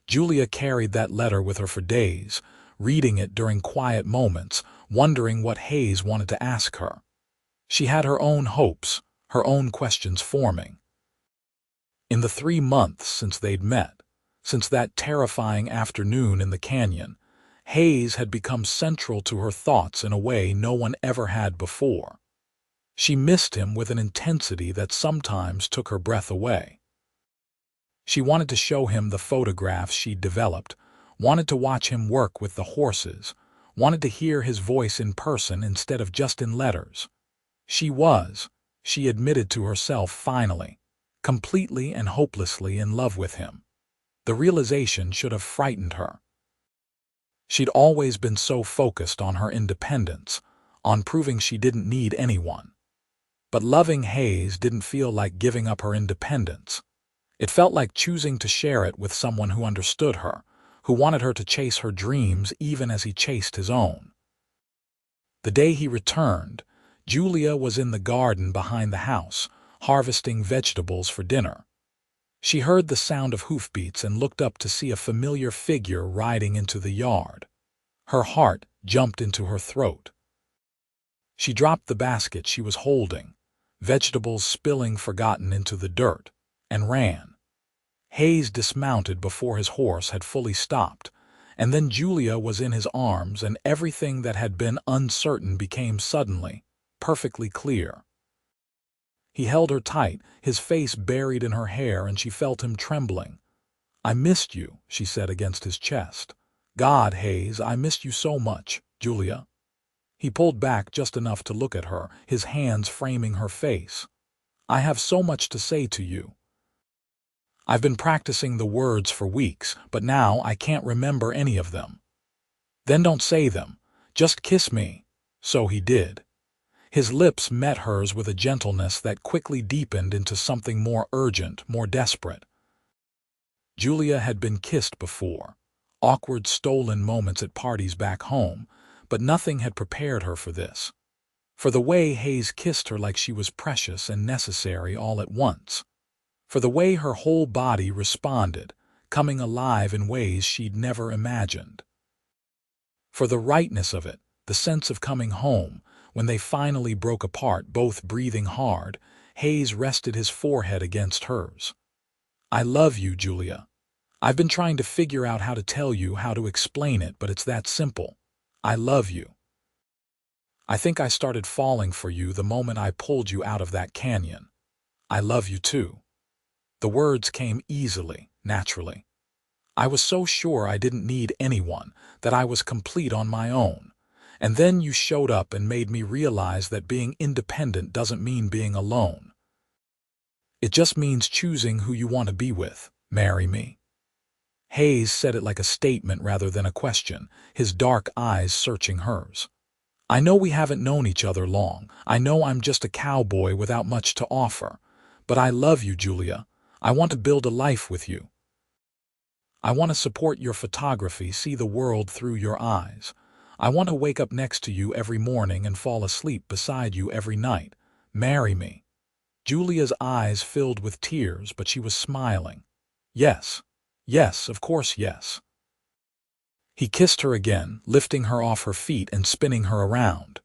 Julia carried that letter with her for days, reading it during quiet moments, wondering what Hayes wanted to ask her. She had her own hopes, her own questions forming. In the 3 months since they'd met, since that terrifying afternoon in the canyon, Hayes had become central to her thoughts in a way no one ever had before. She missed him with an intensity that sometimes took her breath away. She wanted to show him the photographs she'd developed, wanted to watch him work with the horses, wanted to hear his voice in person instead of just in letters. She admitted to herself finally, completely and hopelessly in love with him. The realization should have frightened her. She'd always been so focused on her independence, on proving she didn't need anyone. But loving Hayes didn't feel like giving up her independence. It felt like choosing to share it with someone who understood her, who wanted her to chase her dreams even as he chased his own. The day he returned, Julia was in the garden behind the house, harvesting vegetables for dinner. She heard the sound of hoofbeats and looked up to see a familiar figure riding into the yard. Her heart jumped into her throat. She dropped the basket she was holding, vegetables spilling forgotten into the dirt, and ran. Hayes dismounted before his horse had fully stopped, and then Julia was in his arms and everything that had been uncertain became suddenly, perfectly clear. He held her tight, his face buried in her hair, and she felt him trembling. "I missed you," she said against his chest. "God, Hayes, I missed you so much, Julia." He pulled back just enough to look at her, his hands framing her face. "I have so much to say to you. I've been practicing the words for weeks, but now I can't remember any of them." "Then don't say them. Just kiss me." So he did. His lips met hers with a gentleness that quickly deepened into something more urgent, more desperate. Julia had been kissed before. Awkward, stolen moments at parties back home, but nothing had prepared her for this. For the way Hayes kissed her like she was precious and necessary all at once. For the way her whole body responded, coming alive in ways she'd never imagined. For the rightness of it, the sense of coming home, when they finally broke apart, both breathing hard, Hayes rested his forehead against hers. "I love you, Julia. I've been trying to figure out how to tell you, how to explain it, but it's that simple. I love you. I think I started falling for you the moment I pulled you out of that canyon. I love you too." The words came easily, naturally. "I was so sure I didn't need anyone, that I was complete on my own. And then you showed up and made me realize that being independent doesn't mean being alone. It just means choosing who you want to be with. Marry me." Hayes said it like a statement rather than a question, his dark eyes searching hers. "I know we haven't known each other long. I know I'm just a cowboy without much to offer. But I love you, Julia. I want to build a life with you. I want to support your photography, see the world through your eyes. I want to wake up next to you every morning and fall asleep beside you every night. Marry me." Julia's eyes filled with tears, but she was smiling. "Yes. Yes, of course, yes." He kissed her again, lifting her off her feet and spinning her around.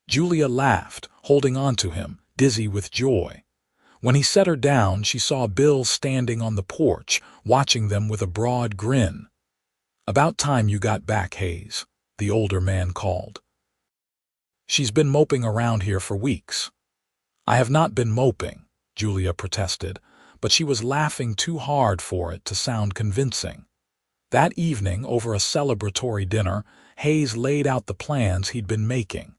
Julia laughed, holding on to him, dizzy with joy. When he set her down, she saw Bill standing on the porch, watching them with a broad grin. "About time you got back, Hayes," the older man called. "She's been moping around here for weeks." "I have not been moping," Julia protested, but she was laughing too hard for it to sound convincing. That evening, over a celebratory dinner, Hayes laid out the plans he'd been making.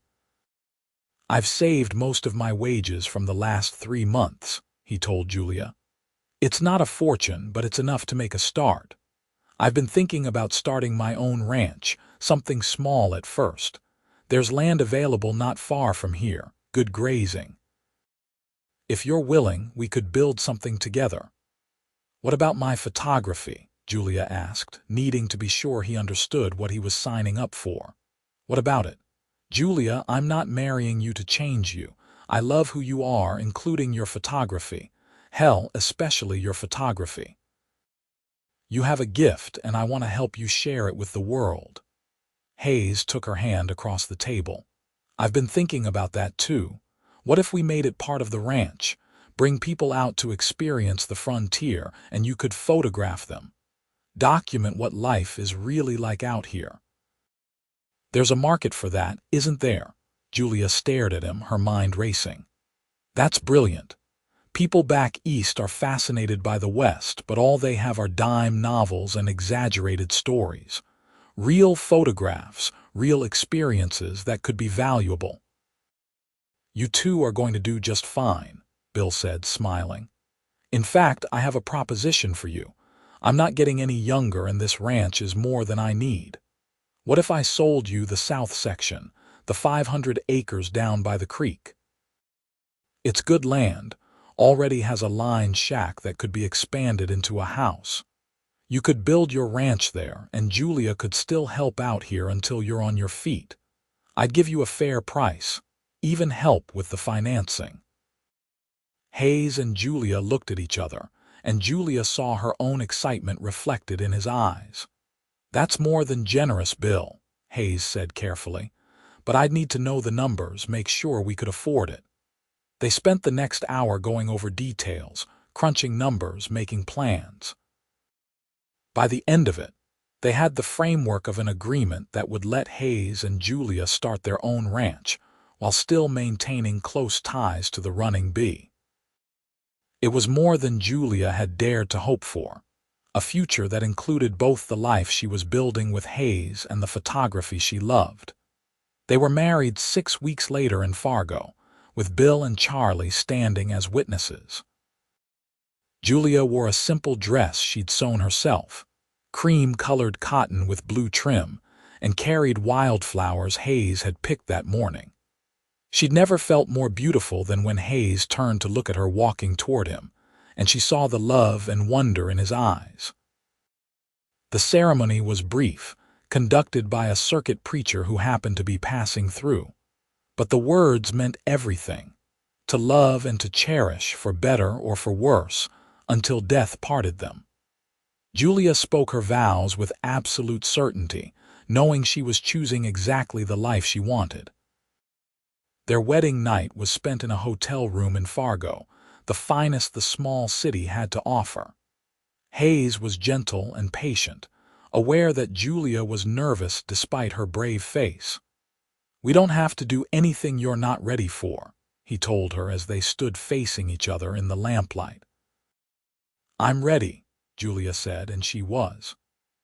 "I've saved most of my wages from the last 3 months," he told Julia. "It's not a fortune, but it's enough to make a start. I've been thinking about starting my own ranch, something small at first. There's land available not far from here, good grazing. If you're willing, we could build something together." "What about my photography?" Julia asked, needing to be sure he understood what he was signing up for. "What about it?" "Julia, I'm not marrying you to change you. I love who you are, including your photography. Hell, especially your photography. You have a gift, and I want to help you share it with the world." Hayes took her hand across the table. "I've been thinking about that too. What if we made it part of the ranch? Bring people out to experience the frontier, and you could photograph them. Document what life is really like out here." "There's a market for that, isn't there?" Julia stared at him, her mind racing. "That's brilliant. People back east are fascinated by the West, but all they have are dime novels and exaggerated stories. Real photographs, real experiences that could be valuable." "You two are going to do just fine," Bill said, smiling. "In fact, I have a proposition for you. I'm not getting any younger, and this ranch is more than I need. What if I sold you the south section, the 500 acres down by the creek? It's good land, already has a line shack that could be expanded into a house. You could build your ranch there, and Julia could still help out here until you're on your feet. I'd give you a fair price, even help with the financing." Hayes and Julia looked at each other, and Julia saw her own excitement reflected in his eyes. "That's more than generous, Bill," Hayes said carefully. "But I'd need to know the numbers, make sure we could afford it." They spent the next hour going over details, crunching numbers, making plans. By the end of it, they had the framework of an agreement that would let Hayes and Julia start their own ranch, while still maintaining close ties to the running bee. It was more than Julia had dared to hope for. A future that included both the life she was building with Hayes and the photography she loved. They were married 6 weeks later in Fargo, with Bill and Charlie standing as witnesses. Julia wore a simple dress she'd sewn herself, cream-colored cotton with blue trim, and carried wildflowers Hayes had picked that morning. She'd never felt more beautiful than when Hayes turned to look at her walking toward him, and she saw the love and wonder in his eyes. The ceremony was brief, conducted by a circuit preacher who happened to be passing through. But the words meant everything: to love and to cherish, for better or for worse, until death parted them. Julia spoke her vows with absolute certainty, knowing she was choosing exactly the life she wanted. Their wedding night was spent in a hotel room in Fargo, the finest the small city had to offer. Hayes was gentle and patient, aware that Julia was nervous despite her brave face. "We don't have to do anything you're not ready for," he told her as they stood facing each other in the lamplight. "I'm ready," Julia said, and she was.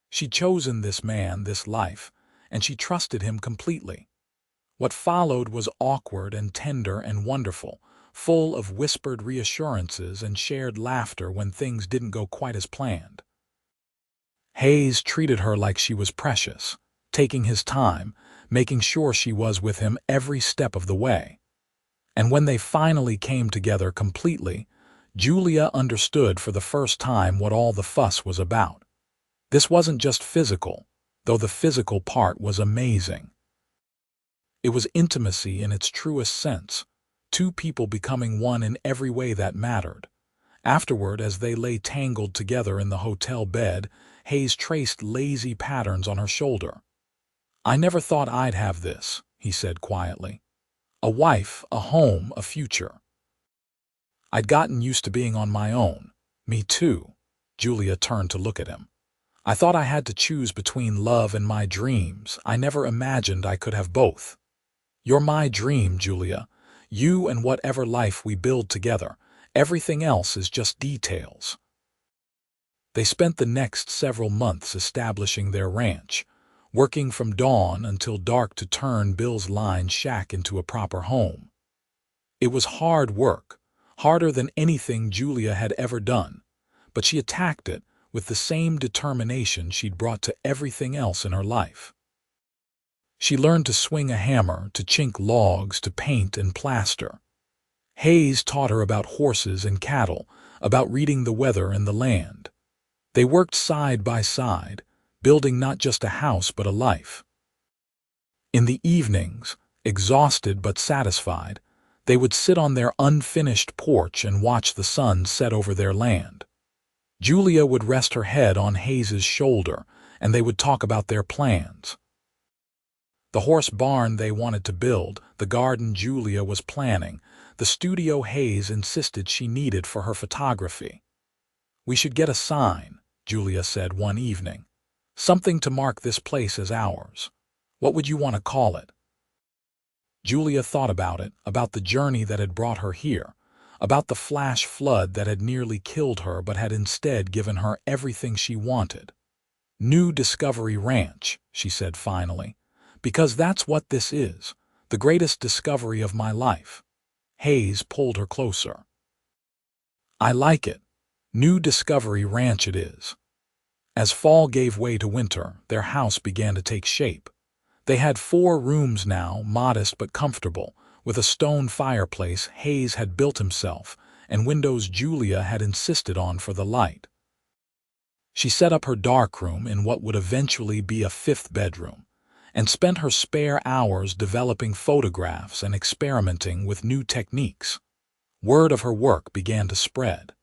She'd chosen this man, this life, and she trusted him completely. What followed was awkward and tender and wonderful, full of whispered reassurances and shared laughter when things didn't go quite as planned. Hayes treated her like she was precious, taking his time, making sure she was with him every step of the way. And when they finally came together completely, Julia understood for the first time what all the fuss was about. This wasn't just physical, though the physical part was amazing. It was intimacy in its truest sense, two people becoming one in every way that mattered. Afterward, as they lay tangled together in the hotel bed, Hayes traced lazy patterns on her shoulder. "I never thought I'd have this," he said quietly. "A wife, a home, a future. I'd gotten used to being on my own." "Me too." Julia turned to look at him. "I thought I had to choose between love and my dreams. I never imagined I could have both. You're my dream, Julia. You and whatever life we build together. Everything else is just details." They spent the next several months establishing their ranch, working from dawn until dark to turn Bill's line shack into a proper home. It was hard work, harder than anything Julia had ever done, but she attacked it with the same determination she'd brought to everything else in her life. She learned to swing a hammer, to chink logs, to paint and plaster. Hayes taught her about horses and cattle, about reading the weather and the land. They worked side by side, building not just a house but a life. In the evenings, exhausted but satisfied, they would sit on their unfinished porch and watch the sun set over their land. Julia would rest her head on Hayes's shoulder, and they would talk about their plans. The horse barn they wanted to build, the garden Julia was planning, the studio Hayes insisted she needed for her photography. "We should get a sign," Julia said one evening. "Something to mark this place as ours. What would you want to call it?" Julia thought about it, about the journey that had brought her here, about the flash flood that had nearly killed her but had instead given her everything she wanted. "New Discovery Ranch," she said finally, "because that's what this is, the greatest discovery of my life." Hayes pulled her closer. "I like it. New Discovery Ranch it is." As fall gave way to winter, their house began to take shape. They had 4 rooms now, modest but comfortable, with a stone fireplace Hayes had built himself and windows Julia had insisted on for the light. She set up her darkroom in what would eventually be a 5th bedroom, and spent her spare hours developing photographs and experimenting with new techniques. Word of her work began to spread.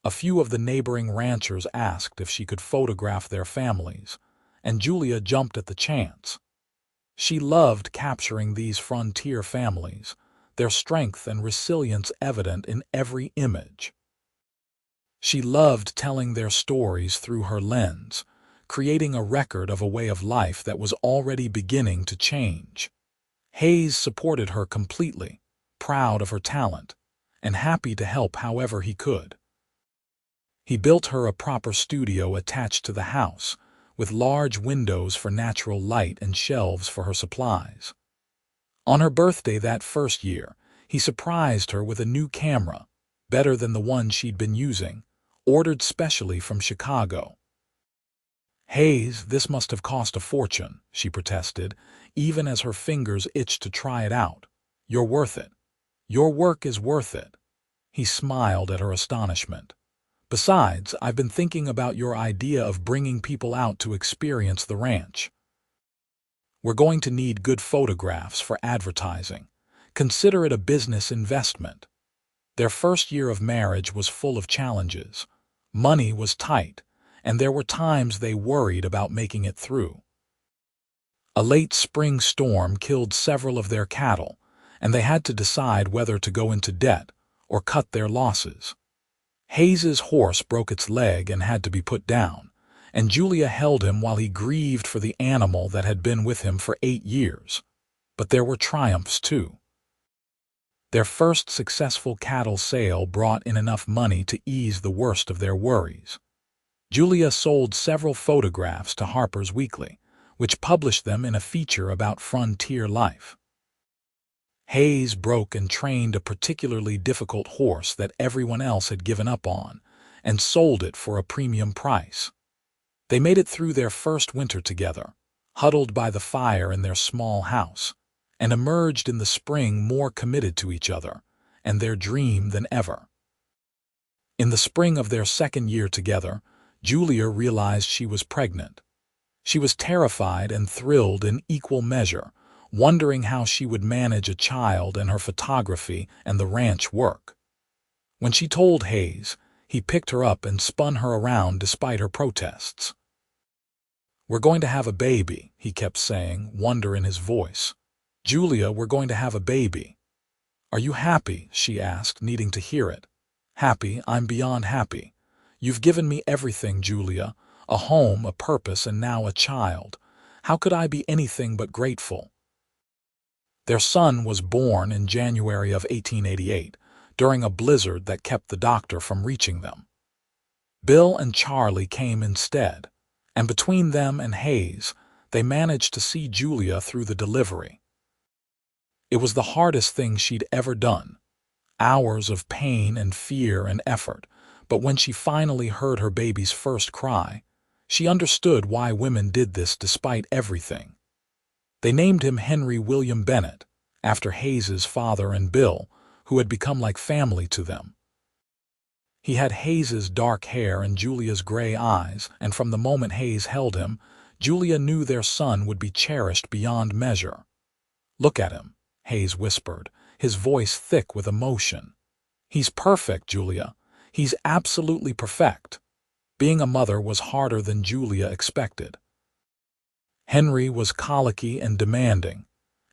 A few of the neighboring ranchers asked if she could photograph their families, and Julia jumped at the chance. She loved capturing these frontier families, their strength and resilience evident in every image. She loved telling their stories through her lens, creating a record of a way of life that was already beginning to change. Hayes supported her completely, proud of her talent, and happy to help however he could. He built her a proper studio attached to the house, with large windows for natural light and shelves for her supplies. On her birthday that first year, he surprised her with a new camera, better than the one she'd been using, ordered specially from Chicago. "Hayes, this must have cost a fortune," she protested, even as her fingers itched to try it out. "You're worth it. Your work is worth it." He smiled at her astonishment. "Besides, I've been thinking about your idea of bringing people out to experience the ranch. We're going to need good photographs for advertising. Consider it a business investment." Their first year of marriage was full of challenges. Money was tight, and there were times they worried about making it through. A late spring storm killed several of their cattle, and they had to decide whether to go into debt or cut their losses. Hayes's horse broke its leg and had to be put down, and Julia held him while he grieved for the animal that had been with him for 8 years. But there were triumphs, too. Their first successful cattle sale brought in enough money to ease the worst of their worries. Julia sold several photographs to Harper's Weekly, which published them in a feature about frontier life. Hayes broke and trained a particularly difficult horse that everyone else had given up on, and sold it for a premium price. They made it through their first winter together, huddled by the fire in their small house, and emerged in the spring more committed to each other and their dream than ever. In the spring of their second year together, Julia realized she was pregnant. She was terrified and thrilled in equal measure, wondering how she would manage a child and her photography and the ranch work. When she told Hayes, he picked her up and spun her around despite her protests. "We're going to have a baby," he kept saying, wonder in his voice. "Julia, we're going to have a baby." "Are you happy?" she asked, needing to hear it. "Happy? I'm beyond happy. You've given me everything, Julia, a home, a purpose, and now a child. How could I be anything but grateful?" Their son was born in January of 1888, during a blizzard that kept the doctor from reaching them. Bill and Charlie came instead, and between them and Hayes, they managed to see Julia through the delivery. It was the hardest thing she'd ever done. Hours of pain and fear and effort, but when she finally heard her baby's first cry, she understood why women did this despite everything. They named him Henry William Bennett, after Hayes's father and Bill, who had become like family to them. He had Hayes's dark hair and Julia's gray eyes, and from the moment Hayes held him, Julia knew their son would be cherished beyond measure. "Look at him," Hayes whispered, his voice thick with emotion. "He's perfect, Julia. He's absolutely perfect." Being a mother was harder than Julia expected. Henry was colicky and demanding,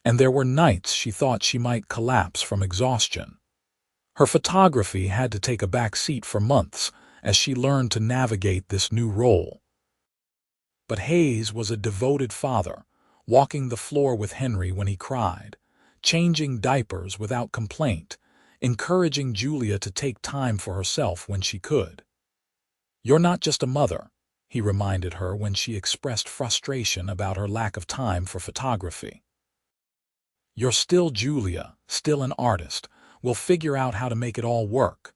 and there were nights she thought she might collapse from exhaustion. Her photography had to take a back seat for months as she learned to navigate this new role. But Hayes was a devoted father, walking the floor with Henry when he cried, changing diapers without complaint, encouraging Julia to take time for herself when she could. "You're not just a mother," he reminded her when she expressed frustration about her lack of time for photography. "You're still Julia, still an artist. We'll figure out how to make it all work."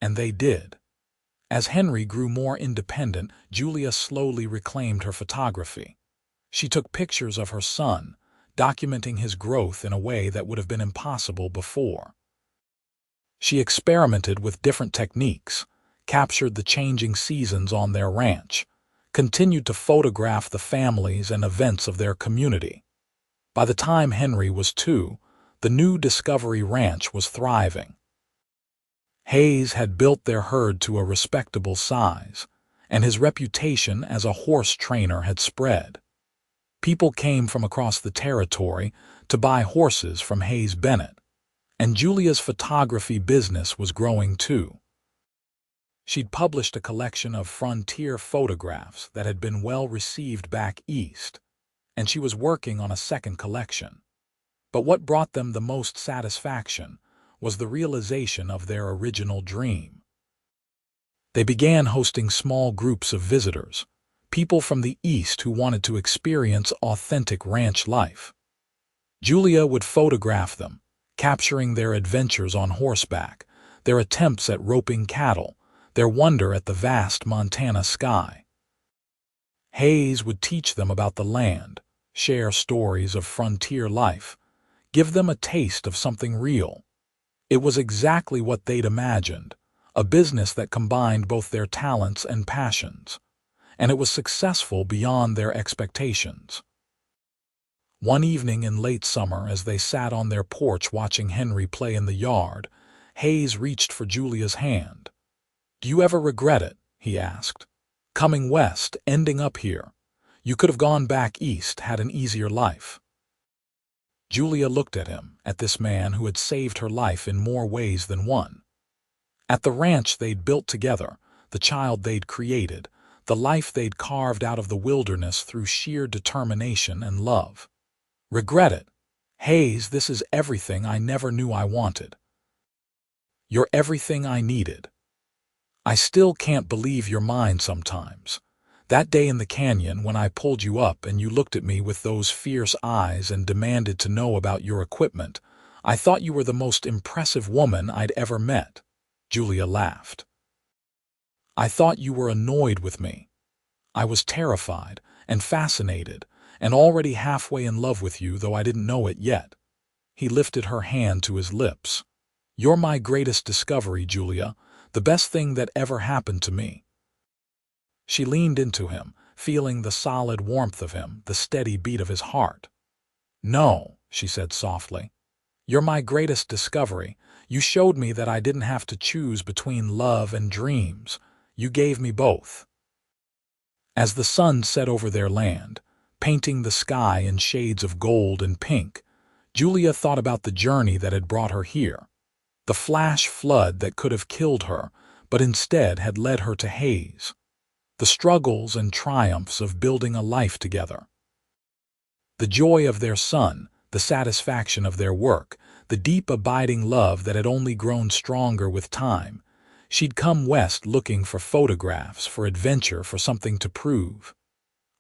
And they did. As Henry grew more independent, Julia slowly reclaimed her photography. She took pictures of her son, documenting his growth in a way that would have been impossible before. She experimented with different techniques, captured the changing seasons on their ranch, continued to photograph the families and events of their community. By the time Henry was 2, the new Discovery Ranch was thriving. Hayes had built their herd to a respectable size, and his reputation as a horse trainer had spread. People came from across the territory to buy horses from Hayes Bennett, and Julia's photography business was growing too. She'd published a collection of frontier photographs that had been well received back east, and she was working on a second collection. But what brought them the most satisfaction was the realization of their original dream. They began hosting small groups of visitors, people from the East who wanted to experience authentic ranch life. Julia would photograph them, capturing their adventures on horseback, their attempts at roping cattle, their wonder at the vast Montana sky. Hayes would teach them about the land, share stories of frontier life, give them a taste of something real. It was exactly what they'd imagined, a business that combined both their talents and passions, and it was successful beyond their expectations. One evening in late summer, as they sat on their porch watching Henry play in the yard, Hayes reached for Julia's hand. "Do you ever regret it?" he asked. "Coming west, ending up here. You could have gone back east, had an easier life." Julia looked at him, at this man who had saved her life in more ways than one. At the ranch they'd built together, the child they'd created, the life they'd carved out of the wilderness through sheer determination and love. "Regret it? Hayes, this is everything I never knew I wanted. You're everything I needed. I still can't believe you're mine sometimes. That day in the canyon when I pulled you up and you looked at me with those fierce eyes and demanded to know about your equipment, I thought you were the most impressive woman I'd ever met." Julia laughed. "I thought you were annoyed with me. I was terrified and fascinated and already halfway in love with you, though I didn't know it yet." He lifted her hand to his lips. "You're my greatest discovery, Julia, the best thing that ever happened to me." She leaned into him, feeling the solid warmth of him, the steady beat of his heart. "No," she said softly. "You're my greatest discovery. You showed me that I didn't have to choose between love and dreams. You gave me both." As the sun set over their land, painting the sky in shades of gold and pink, Julia thought about the journey that had brought her here. The flash flood that could have killed her, but instead had led her to Hayes. The struggles and triumphs of building a life together. The joy of their son, the satisfaction of their work, the deep abiding love that had only grown stronger with time. She'd come west looking for photographs, for adventure, for something to prove.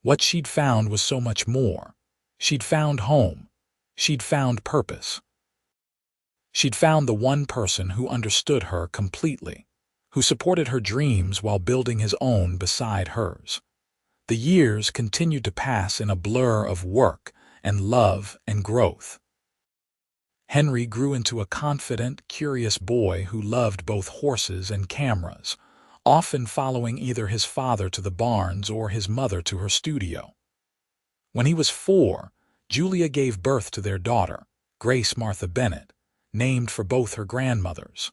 What she'd found was so much more. She'd found home. She'd found purpose. She'd found the one person who understood her completely, who supported her dreams while building his own beside hers. The years continued to pass in a blur of work and love and growth. Henry grew into a confident, curious boy who loved both horses and cameras, often following either his father to the barns or his mother to her studio. When he was 4, Julia gave birth to their daughter, Grace Martha Bennett, named for both her grandmothers.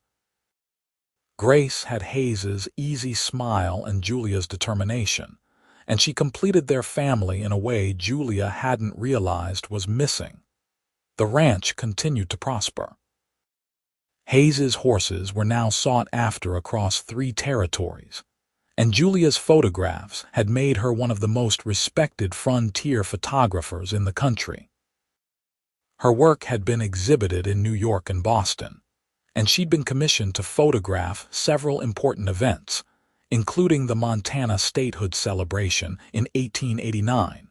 Grace had Hayes's easy smile and Julia's determination, and she completed their family in a way Julia hadn't realized was missing. The ranch continued to prosper. Hayes's horses were now sought after across 3 territories, and Julia's photographs had made her one of the most respected frontier photographers in the country. Her work had been exhibited in New York and Boston, and she'd been commissioned to photograph several important events, including the Montana statehood celebration in 1889.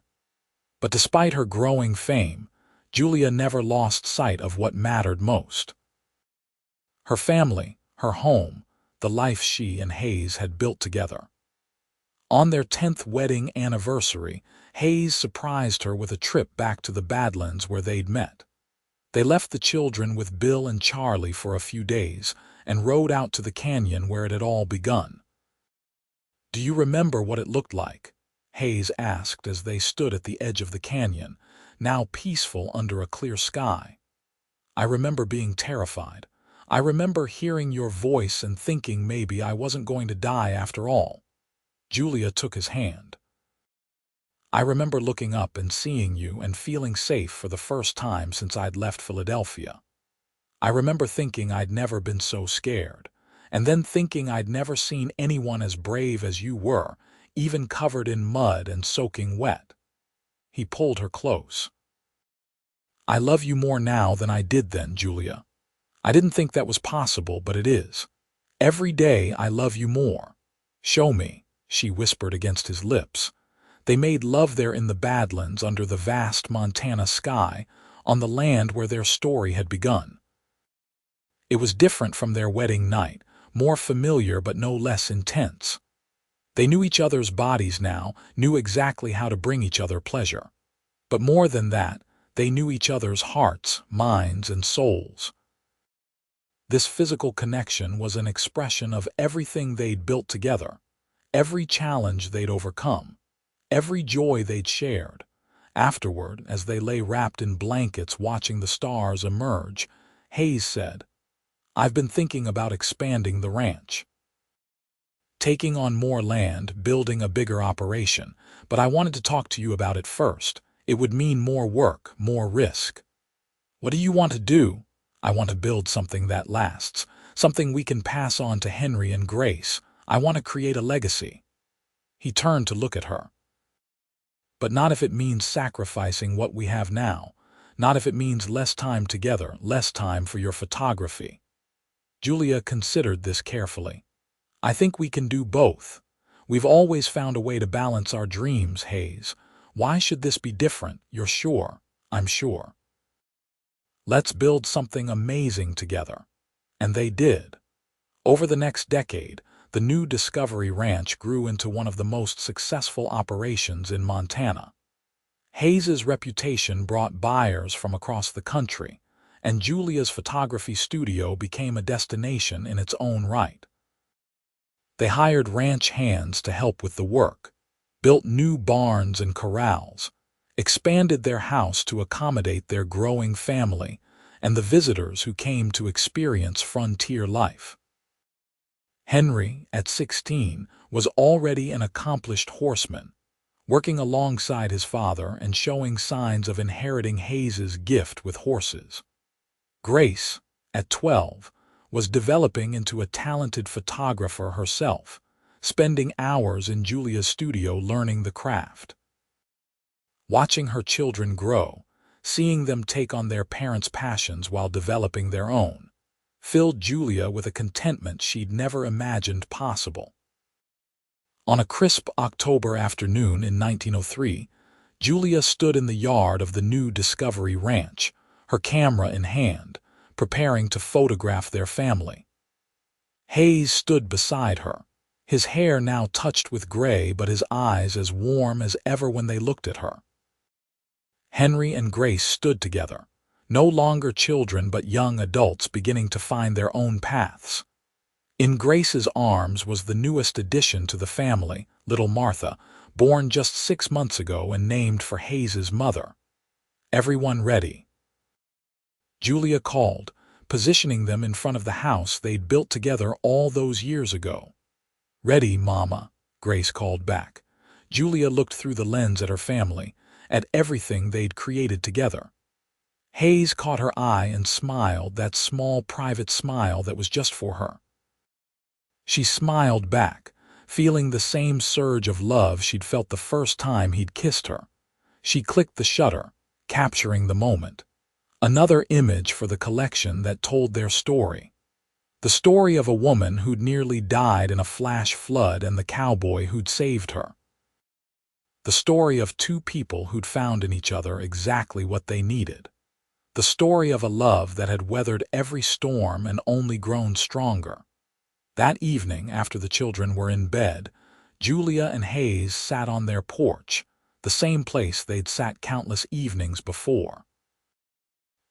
But despite her growing fame, Julia never lost sight of what mattered most. Her family, her home, the life she and Hayes had built together. On their 10th wedding anniversary, Hayes surprised her with a trip back to the Badlands where they'd met. They left the children with Bill and Charlie for a few days and rode out to the canyon where it had all begun. "Do you remember what it looked like?" Hayes asked as they stood at the edge of the canyon, now peaceful under a clear sky. "I remember being terrified. I remember hearing your voice and thinking maybe I wasn't going to die after all." Julia took his hand. "I remember looking up and seeing you and feeling safe for the first time since I'd left Philadelphia. I remember thinking I'd never been so scared, and then thinking I'd never seen anyone as brave as you were, even covered in mud and soaking wet." He pulled her close. "I love you more now than I did then, Julia. I didn't think that was possible, but it is. Every day I love you more. Show me," she whispered against his lips, They made love there in the Badlands under the vast Montana sky, on the land where their story had begun. It was different from their wedding night, more familiar but no less intense. They knew each other's bodies now, knew exactly how to bring each other pleasure. But more than that, they knew each other's hearts, minds, and souls. This physical connection was an expression of everything they'd built together, every challenge they'd overcome, every joy they'd shared. Afterward, as they lay wrapped in blankets watching the stars emerge, Hayes said, "I've been thinking about expanding the ranch. Taking on more land, building a bigger operation, but I wanted to talk to you about it first. It would mean more work, more risk." "What do you want to do?" "I want to build something that lasts, something we can pass on to Henry and Grace. I want to create a legacy." He turned to look at her. "But not if it means sacrificing what we have now, not if it means less time together, less time for your photography." Julia considered this carefully. "I think we can do both. We've always found a way to balance our dreams, Hayes. Why should this be different? You're sure?" "I'm sure." "Let's build something amazing together." And they did. Over the next decade, the new Discovery Ranch grew into one of the most successful operations in Montana. Hayes's reputation brought buyers from across the country, and Julia's photography studio became a destination in its own right. They hired ranch hands to help with the work, built new barns and corrals, expanded their house to accommodate their growing family and the visitors who came to experience frontier life. Henry, at 16, was already an accomplished horseman, working alongside his father and showing signs of inheriting Hayes's gift with horses. Grace, at 12, was developing into a talented photographer herself, spending hours in Julia's studio learning the craft. Watching her children grow, seeing them take on their parents' passions while developing their own, filled Julia with a contentment she'd never imagined possible. On a crisp October afternoon in 1903, Julia stood in the yard of the new Discovery Ranch, her camera in hand, preparing to photograph their family. Hayes stood beside her, his hair now touched with gray but his eyes as warm as ever when they looked at her. Henry and Grace stood together, no longer children but young adults beginning to find their own paths. In Grace's arms was the newest addition to the family, little Martha, born just 6 months ago and named for Hayes's mother. "Everyone ready?" Julia called, positioning them in front of the house they'd built together all those years ago. "Ready, Mama," Grace called back. Julia looked through the lens at her family, at everything they'd created together. Hayes caught her eye and smiled, that small private smile that was just for her. She smiled back, feeling the same surge of love she'd felt the first time he'd kissed her. She clicked the shutter, capturing the moment. Another image for the collection that told their story. The story of a woman who'd nearly died in a flash flood and the cowboy who'd saved her. The story of two people who'd found in each other exactly what they needed. The story of a love that had weathered every storm and only grown stronger. That evening, after the children were in bed, Julia and Hayes sat on their porch, the same place they'd sat countless evenings before.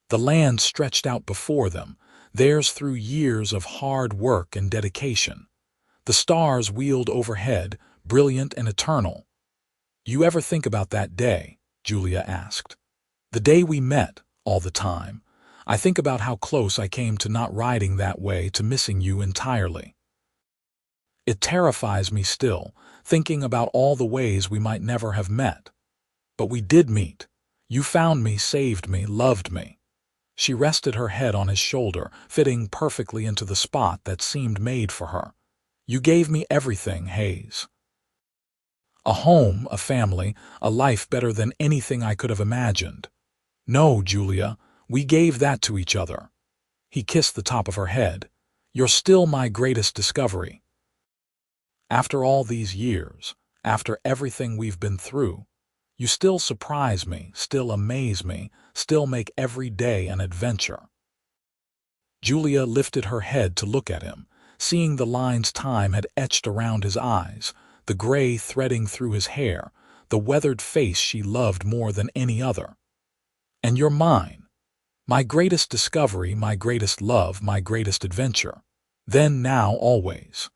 The land stretched out before them, theirs through years of hard work and dedication. The stars wheeled overhead, brilliant and eternal. "You ever think about that day?" Julia asked. "The day we met, all the time. I think about how close I came to not riding that way, to missing you entirely. It terrifies me still, thinking about all the ways we might never have met. But we did meet. You found me, saved me, loved me." She rested her head on his shoulder, fitting perfectly into the spot that seemed made for her. "You gave me everything, Hayes. A home, a family, a life better than anything I could have imagined." "No, Julia, we gave that to each other." He kissed the top of her head. "You're still my greatest discovery." After all these years, After everything we've been through, you still surprise me, still amaze me, still make every day an adventure." Julia lifted her head to look at him, seeing the lines time had etched around his eyes, the gray threading through his hair, the weathered face she loved more than any other. "And you're mine. My greatest discovery, my greatest love, my greatest adventure. Then, now, always."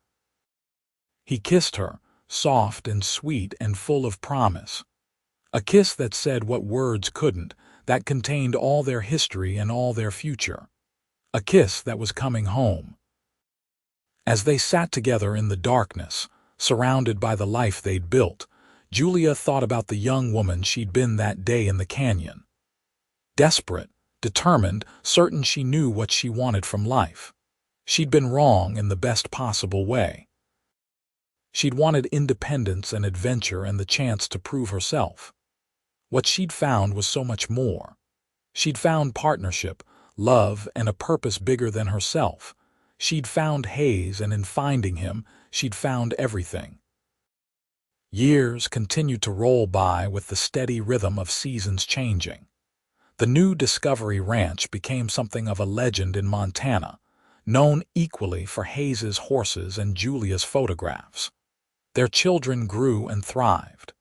He kissed her, soft and sweet and full of promise. A kiss that said what words couldn't, that contained all their history and all their future. A kiss that was coming home. As they sat together in the darkness, surrounded by the life they'd built, Julia thought about the young woman she'd been that day in the canyon. Desperate, determined, certain she knew what she wanted from life. She'd been wrong in the best possible way. She'd wanted independence and adventure and the chance to prove herself. What she'd found was so much more. She'd found partnership, love, and a purpose bigger than herself. She'd found Hayes, and in finding him, she'd found everything. Years continued to roll by with the steady rhythm of seasons changing. The new Discovery Ranch became something of a legend in Montana, known equally for Hayes's horses and Julia's photographs. Their children grew and thrived.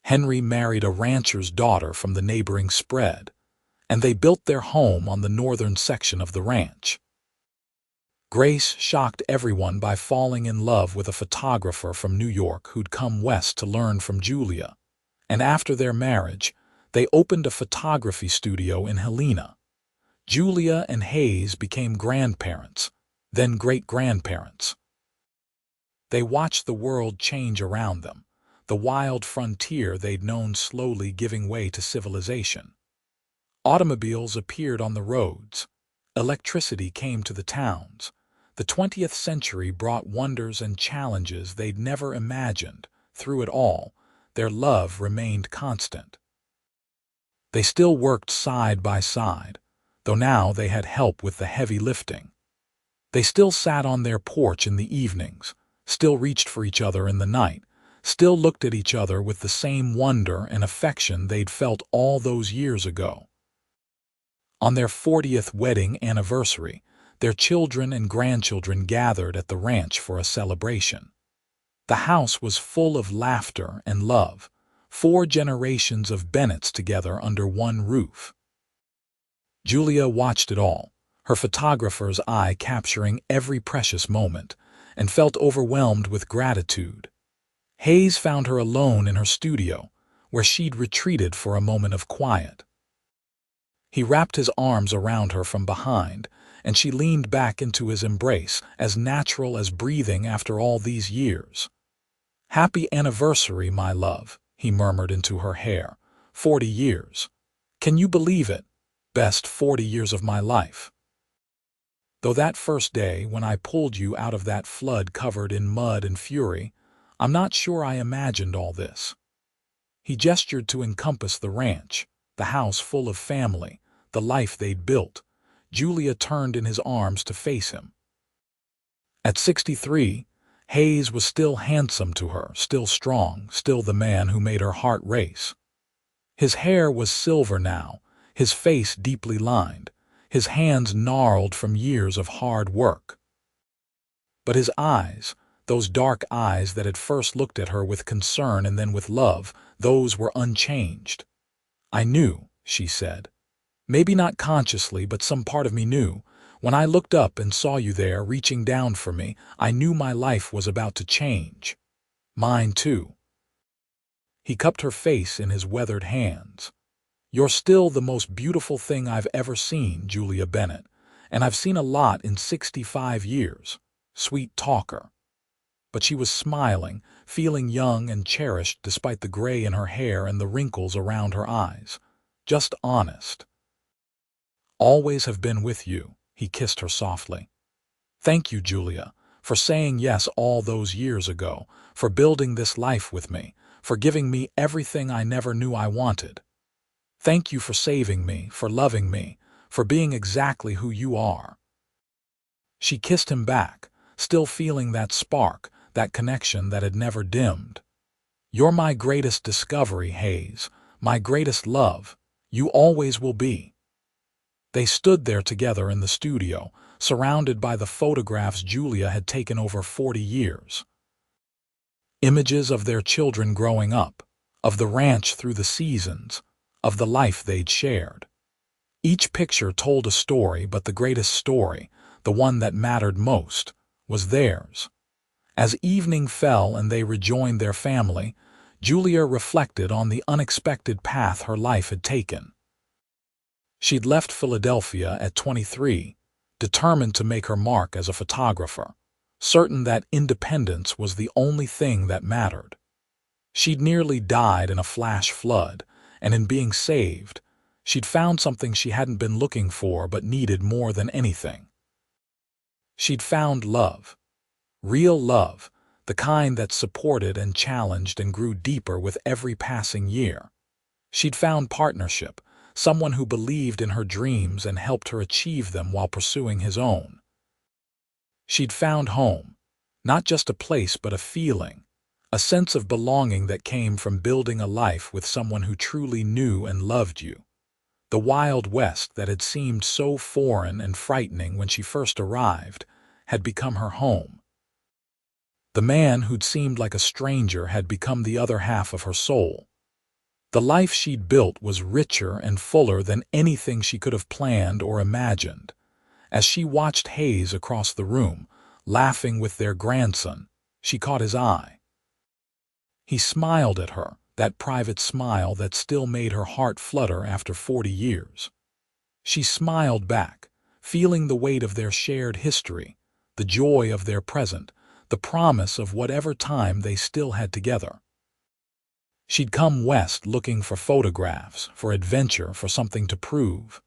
Henry married a rancher's daughter from the neighboring spread, and they built their home on the northern section of the ranch. Grace shocked everyone by falling in love with a photographer from New York who'd come west to learn from Julia, and after their marriage, they opened a photography studio in Helena. Julia and Hayes became grandparents, then great-grandparents. They watched the world change around them, the wild frontier they'd known slowly giving way to civilization. Automobiles appeared on the roads. Electricity came to the towns. The 20th century brought wonders and challenges they'd never imagined. Through it all, their love remained constant. They still worked side by side, though now they had help with the heavy lifting. They still sat on their porch in the evenings, still reached for each other in the night, still looked at each other with the same wonder and affection they'd felt all those years ago. On their 40th wedding anniversary, their children and grandchildren gathered at the ranch for a celebration. The house was full of laughter and love, 4 generations of Bennetts together under one roof. Julia watched it all, her photographer's eye capturing every precious moment, and felt overwhelmed with gratitude. Hayes found her alone in her studio, where she'd retreated for a moment of quiet. He wrapped his arms around her from behind, and she leaned back into his embrace, as natural as breathing after all these years. "Happy anniversary, my love," he murmured into her hair. 40 years. Can you believe it? Best 40 years of my life. Though that first day when I pulled you out of that flood covered in mud and fury, I'm not sure I imagined all this." He gestured to encompass the ranch, the house full of family, the life they'd built. Julia turned in his arms to face him. At 63, Hayes was still handsome to her, still strong, still the man who made her heart race. His hair was silver now, his face deeply lined, his hands gnarled from years of hard work. But his eyes, those dark eyes that had first looked at her with concern and then with love, those were unchanged. "I knew," she said. "Maybe not consciously, but some part of me knew. When I looked up and saw you there, reaching down for me, I knew my life was about to change. Mine, too." He cupped her face in his weathered hands. "You're still the most beautiful thing I've ever seen, Julia Bennett, and I've seen a lot in 65 years. Sweet talker." But she was smiling, feeling young and cherished despite the gray in her hair and the wrinkles around her eyes. Just honest. "Always have been with you," he kissed her softly. "Thank you, Julia, for saying yes all those years ago, for building this life with me, for giving me everything I never knew I wanted. Thank you for saving me, for loving me, for being exactly who you are." She kissed him back, still feeling that spark, that connection that had never dimmed. "You're my greatest discovery, Hayes, my greatest love. You always will be." They stood there together in the studio, surrounded by the photographs Julia had taken over 40 years. Images of their children growing up, of the ranch through the seasons, of the life they'd shared. Each picture told a story, but the greatest story, the one that mattered most, was theirs. As evening fell and they rejoined their family, Julia reflected on the unexpected path her life had taken. She'd left Philadelphia at 23, determined to make her mark as a photographer, certain that independence was the only thing that mattered. She'd nearly died in a flash flood, and in being saved, she'd found something she hadn't been looking for but needed more than anything. She'd found love. Real love, the kind that supported and challenged and grew deeper with every passing year. She'd found partnership, someone who believed in her dreams and helped her achieve them while pursuing his own. She'd found home, not just a place but a feeling, a sense of belonging that came from building a life with someone who truly knew and loved you. The Wild West that had seemed so foreign and frightening when she first arrived had become her home. The man who'd seemed like a stranger had become the other half of her soul. The life she'd built was richer and fuller than anything she could have planned or imagined. As she watched Hayes across the room, laughing with their grandson, she caught his eye. He smiled at her, that private smile that still made her heart flutter after 40 years. She smiled back, feeling the weight of their shared history, the joy of their present, the promise of whatever time they still had together. She'd come west looking for photographs, for adventure, for something to prove.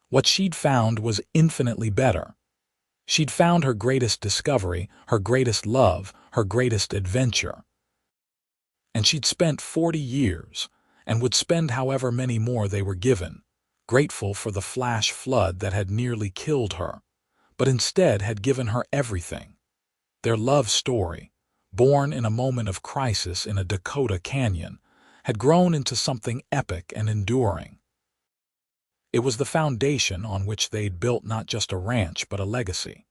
What she'd found was infinitely better. She'd found her greatest discovery, her greatest love, her greatest adventure. And she'd spent 40 years, and would spend however many more they were given, grateful for the flash flood that had nearly killed her, but instead had given her everything. Their love story, born in a moment of crisis in a Dakota canyon, had grown into something epic and enduring. It was the foundation on which they'd built not just a ranch but a legacy.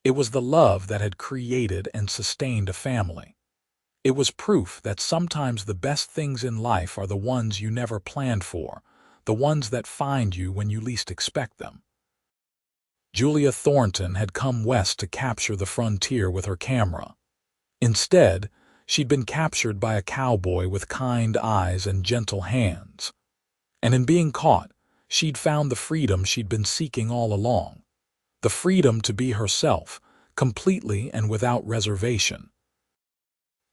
It was the love that had created and sustained a family. It was proof that sometimes the best things in life are the ones you never planned for, the ones that find you when you least expect them. Julia Thornton had come west to capture the frontier with her camera. Instead, she'd been captured by a cowboy with kind eyes and gentle hands. And in being caught, she'd found the freedom she'd been seeking all along. The freedom to be herself, completely and without reservation.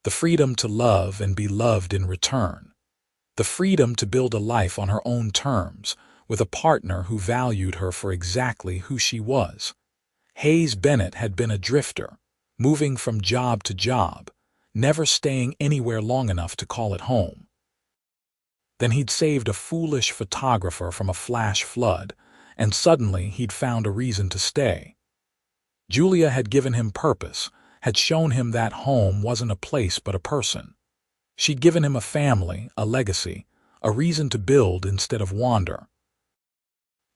The freedom to love and be loved in return. The freedom to build a life on her own terms, with a partner who valued her for exactly who she was. Hayes Bennett had been a drifter, moving from job to job, never staying anywhere long enough to call it home. Then he'd saved a foolish photographer from a flash flood, and suddenly he'd found a reason to stay. Julia had given him purpose, had shown him that home wasn't a place but a person. She'd given him a family, a legacy, a reason to build instead of wander.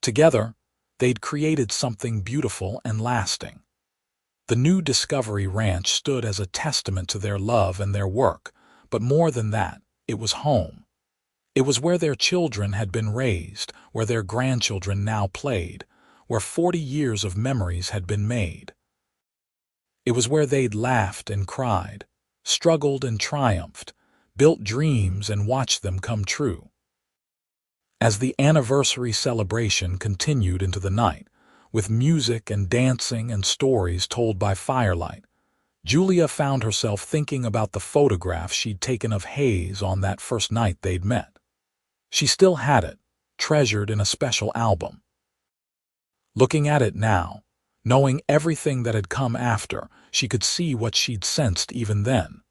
Together, they'd created something beautiful and lasting. The new Discovery Ranch stood as a testament to their love and their work, but more than that, it was home. It was where their children had been raised, where their grandchildren now played, where 40 years of memories had been made. It was where they'd laughed and cried, struggled and triumphed, built dreams and watched them come true. As the anniversary celebration continued into the night, with music and dancing and stories told by firelight, Julia found herself thinking about the photograph she'd taken of Hayes on that first night they'd met. She still had it, treasured in a special album. Looking at it now, knowing everything that had come after, she could see what she'd sensed even then.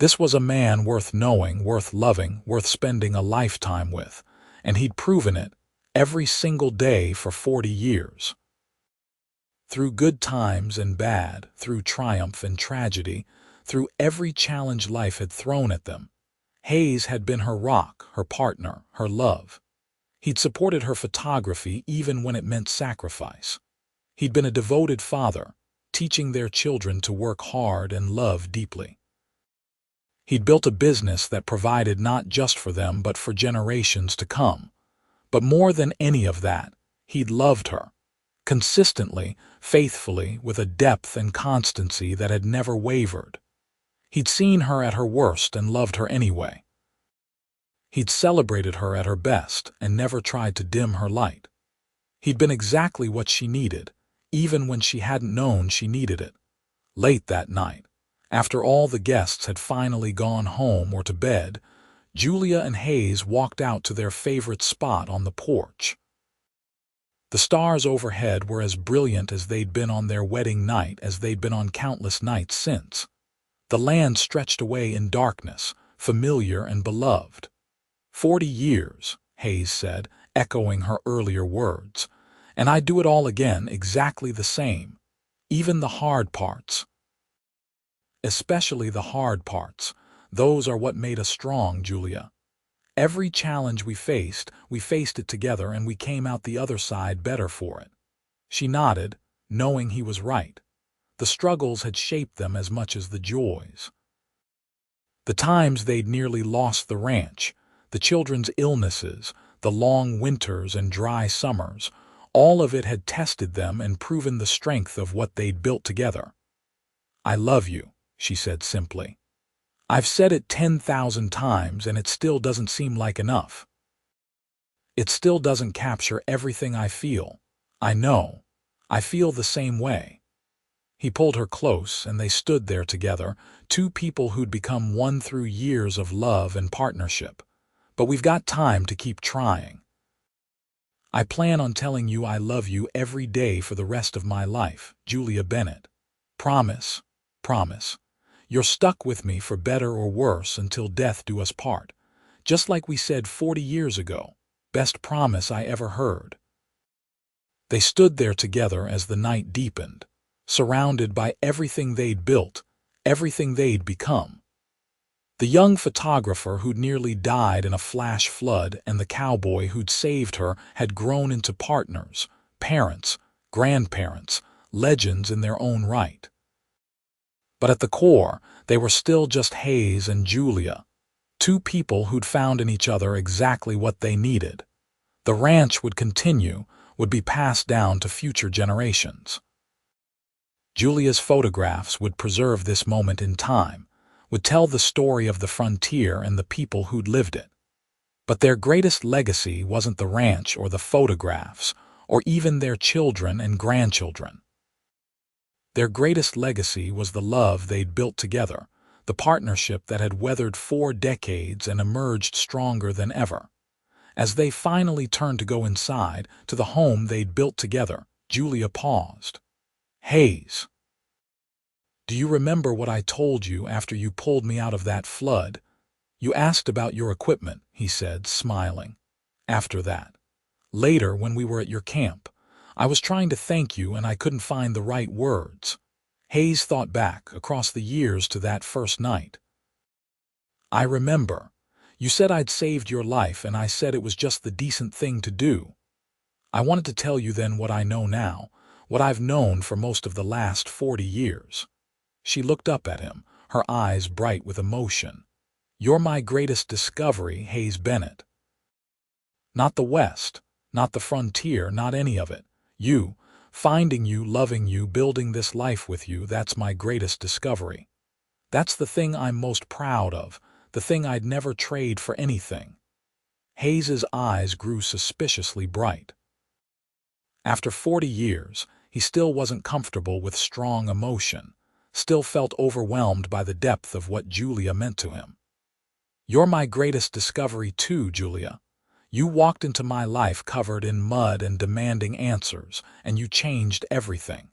This was a man worth knowing, worth loving, worth spending a lifetime with, and he'd proven it every single day for 40 years. Through good times and bad, through triumph and tragedy, through every challenge life had thrown at them, Hayes had been her rock, her partner, her love. He'd supported her photography even when it meant sacrifice. He'd been a devoted father, teaching their children to work hard and love deeply. He'd built a business that provided not just for them but for generations to come. But more than any of that, he'd loved her. Consistently, faithfully, with a depth and constancy that had never wavered. He'd seen her at her worst and loved her anyway. He'd celebrated her at her best and never tried to dim her light. He'd been exactly what she needed, even when she hadn't known she needed it. Late that night, after all the guests had finally gone home or to bed, Julia and Hayes walked out to their favorite spot on the porch. The stars overhead were as brilliant as they'd been on their wedding night as they'd been on countless nights since. The land stretched away in darkness, familiar and beloved. 40 years, Hayes said, echoing her earlier words, and I'd do it all again exactly the same, even the hard parts. Especially the hard parts. Those are what made us strong, Julia. Every challenge we faced it together and we came out the other side better for it. She nodded, knowing he was right. The struggles had shaped them as much as the joys. The times they'd nearly lost the ranch, the children's illnesses, the long winters and dry summers, all of it had tested them and proven the strength of what they'd built together. I love you, she said simply. I've said it 10,000 times and it still doesn't seem like enough. It still doesn't capture everything I feel. I know. I feel the same way. He pulled her close and they stood there together, two people who'd become one through years of love and partnership. But we've got time to keep trying. I plan on telling you I love you every day for the rest of my life, Julia Bennett. Promise. Promise. You're stuck with me for better or worse until death do us part, just like we said 40 years ago. Best promise I ever heard. They stood there together as the night deepened, surrounded by everything they'd built, everything they'd become. The young photographer who'd nearly died in a flash flood and the cowboy who'd saved her had grown into partners, parents, grandparents, legends in their own right. But at the core, they were still just Hayes and Julia, two people who'd found in each other exactly what they needed. The ranch would continue, would be passed down to future generations. Julia's photographs would preserve this moment in time, would tell the story of the frontier and the people who'd lived it. But their greatest legacy wasn't the ranch or the photographs, or even their children and grandchildren. Their greatest legacy was the love they'd built together, the partnership that had weathered 4 decades and emerged stronger than ever. As they finally turned to go inside, to the home they'd built together, Julia paused. Hayes, do you remember what I told you after you pulled me out of that flood? You asked about your equipment, he said, smiling. After that. Later, when we were at your camp, I was trying to thank you and I couldn't find the right words. Hayes thought back across the years to that first night. I remember. You said I'd saved your life and I said it was just the decent thing to do. I wanted to tell you then what I know now, what I've known for most of the last 40 years. She looked up at him, her eyes bright with emotion. You're my greatest discovery, Hayes Bennett. Not the West, not the frontier, not any of it. You, finding you, loving you, building this life with you, that's my greatest discovery. That's the thing I'm most proud of, the thing I'd never trade for anything. Hayes's eyes grew suspiciously bright. After 40 years, he still wasn't comfortable with strong emotion, still felt overwhelmed by the depth of what Julia meant to him. You're my greatest discovery too, Julia. You walked into my life covered in mud and demanding answers, and you changed everything.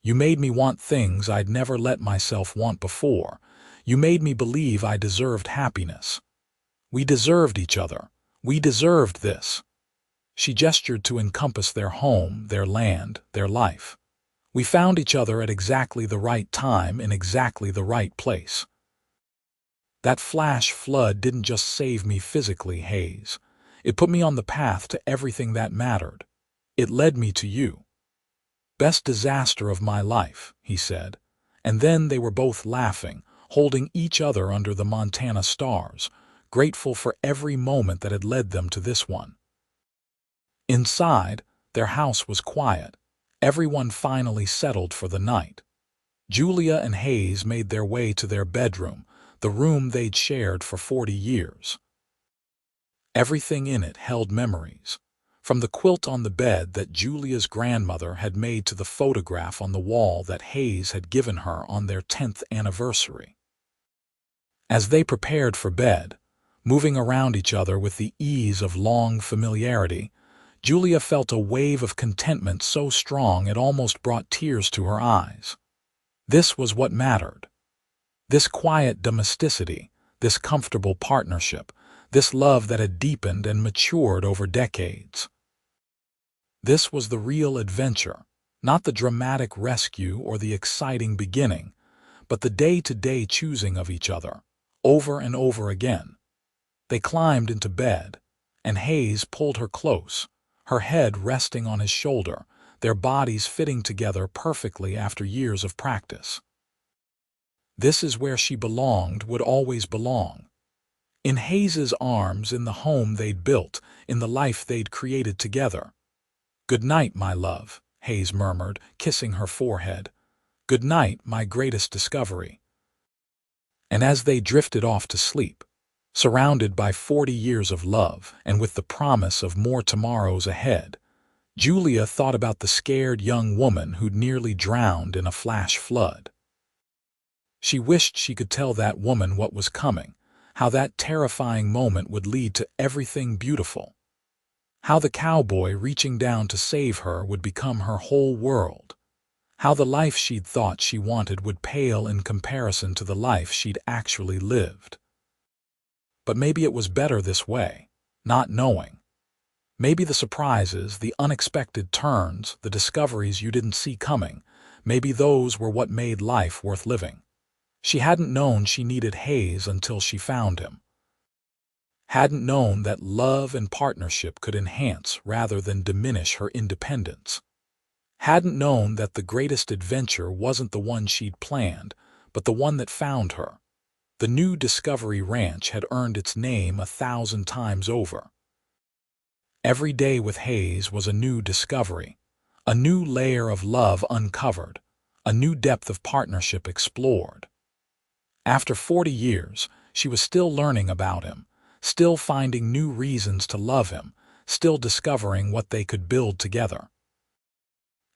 You made me want things I'd never let myself want before. You made me believe I deserved happiness. We deserved each other. We deserved this. She gestured to encompass their home, their land, their life. We found each other at exactly the right time in exactly the right place. That flash flood didn't just save me physically, Hayes. It put me on the path to everything that mattered. It led me to you. Best disaster of my life, he said. And then they were both laughing, holding each other under the Montana stars, grateful for every moment that had led them to this one. Inside, their house was quiet. Everyone finally settled for the night. Julia and Hayes made their way to their bedroom, the room they'd shared for 40 years. Everything in it held memories, from the quilt on the bed that Julia's grandmother had made to the photograph on the wall that Hayes had given her on their 10th anniversary. As they prepared for bed, moving around each other with the ease of long familiarity, Julia felt a wave of contentment so strong it almost brought tears to her eyes. This was what mattered. This quiet domesticity, this comfortable partnership, this love that had deepened and matured over decades. This was the real adventure, not the dramatic rescue or the exciting beginning, but the day-to-day choosing of each other, over and over again. They climbed into bed, and Hayes pulled her close, her head resting on his shoulder, their bodies fitting together perfectly after years of practice. This is where she belonged, would always belong. In Hayes's arms, in the home they'd built, in the life they'd created together. "Good night, my love," Hayes murmured, kissing her forehead. "Good night, my greatest discovery." And as they drifted off to sleep, surrounded by 40 years of love and with the promise of more tomorrows ahead, Julia thought about the scared young woman who'd nearly drowned in a flash flood. She wished she could tell that woman what was coming, how that terrifying moment would lead to everything beautiful, how the cowboy reaching down to save her would become her whole world, how the life she'd thought she wanted would pale in comparison to the life she'd actually lived. But maybe it was better this way, not knowing. Maybe the surprises, the unexpected turns, the discoveries you didn't see coming, maybe those were what made life worth living. She hadn't known she needed Hayes until she found him. Hadn't known that love and partnership could enhance rather than diminish her independence. Hadn't known that the greatest adventure wasn't the one she'd planned, but the one that found her. The new Discovery Ranch had earned its name 1,000 times over. Every day with Hayes was a new discovery, a new layer of love uncovered, a new depth of partnership explored. After 40 years, she was still learning about him, still finding new reasons to love him, still discovering what they could build together.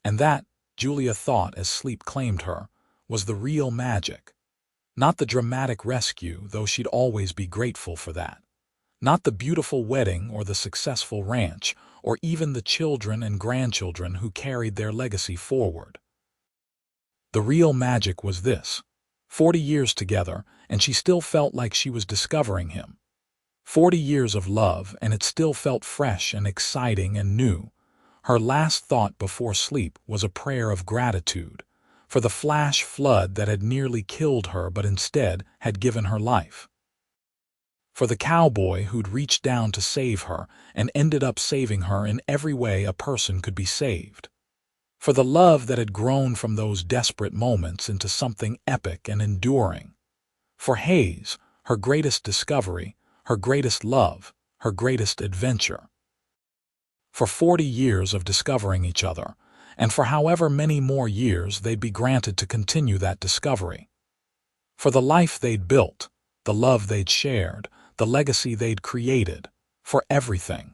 And that, Julia thought as sleep claimed her, was the real magic. Not the dramatic rescue, though she'd always be grateful for that. Not the beautiful wedding or the successful ranch, or even the children and grandchildren who carried their legacy forward. The real magic was this: 40 years together, and she still felt like she was discovering him. 40 years of love, and it still felt fresh and exciting and new. Her last thought before sleep was a prayer of gratitude for the flash flood that had nearly killed her but instead had given her life. For the cowboy who'd reached down to save her and ended up saving her in every way a person could be saved. For the love that had grown from those desperate moments into something epic and enduring. For Hayes, her greatest discovery, her greatest love, her greatest adventure. For 40 years of discovering each other, and for however many more years they'd be granted to continue that discovery. For the life they'd built, the love they'd shared, the legacy they'd created, for everything.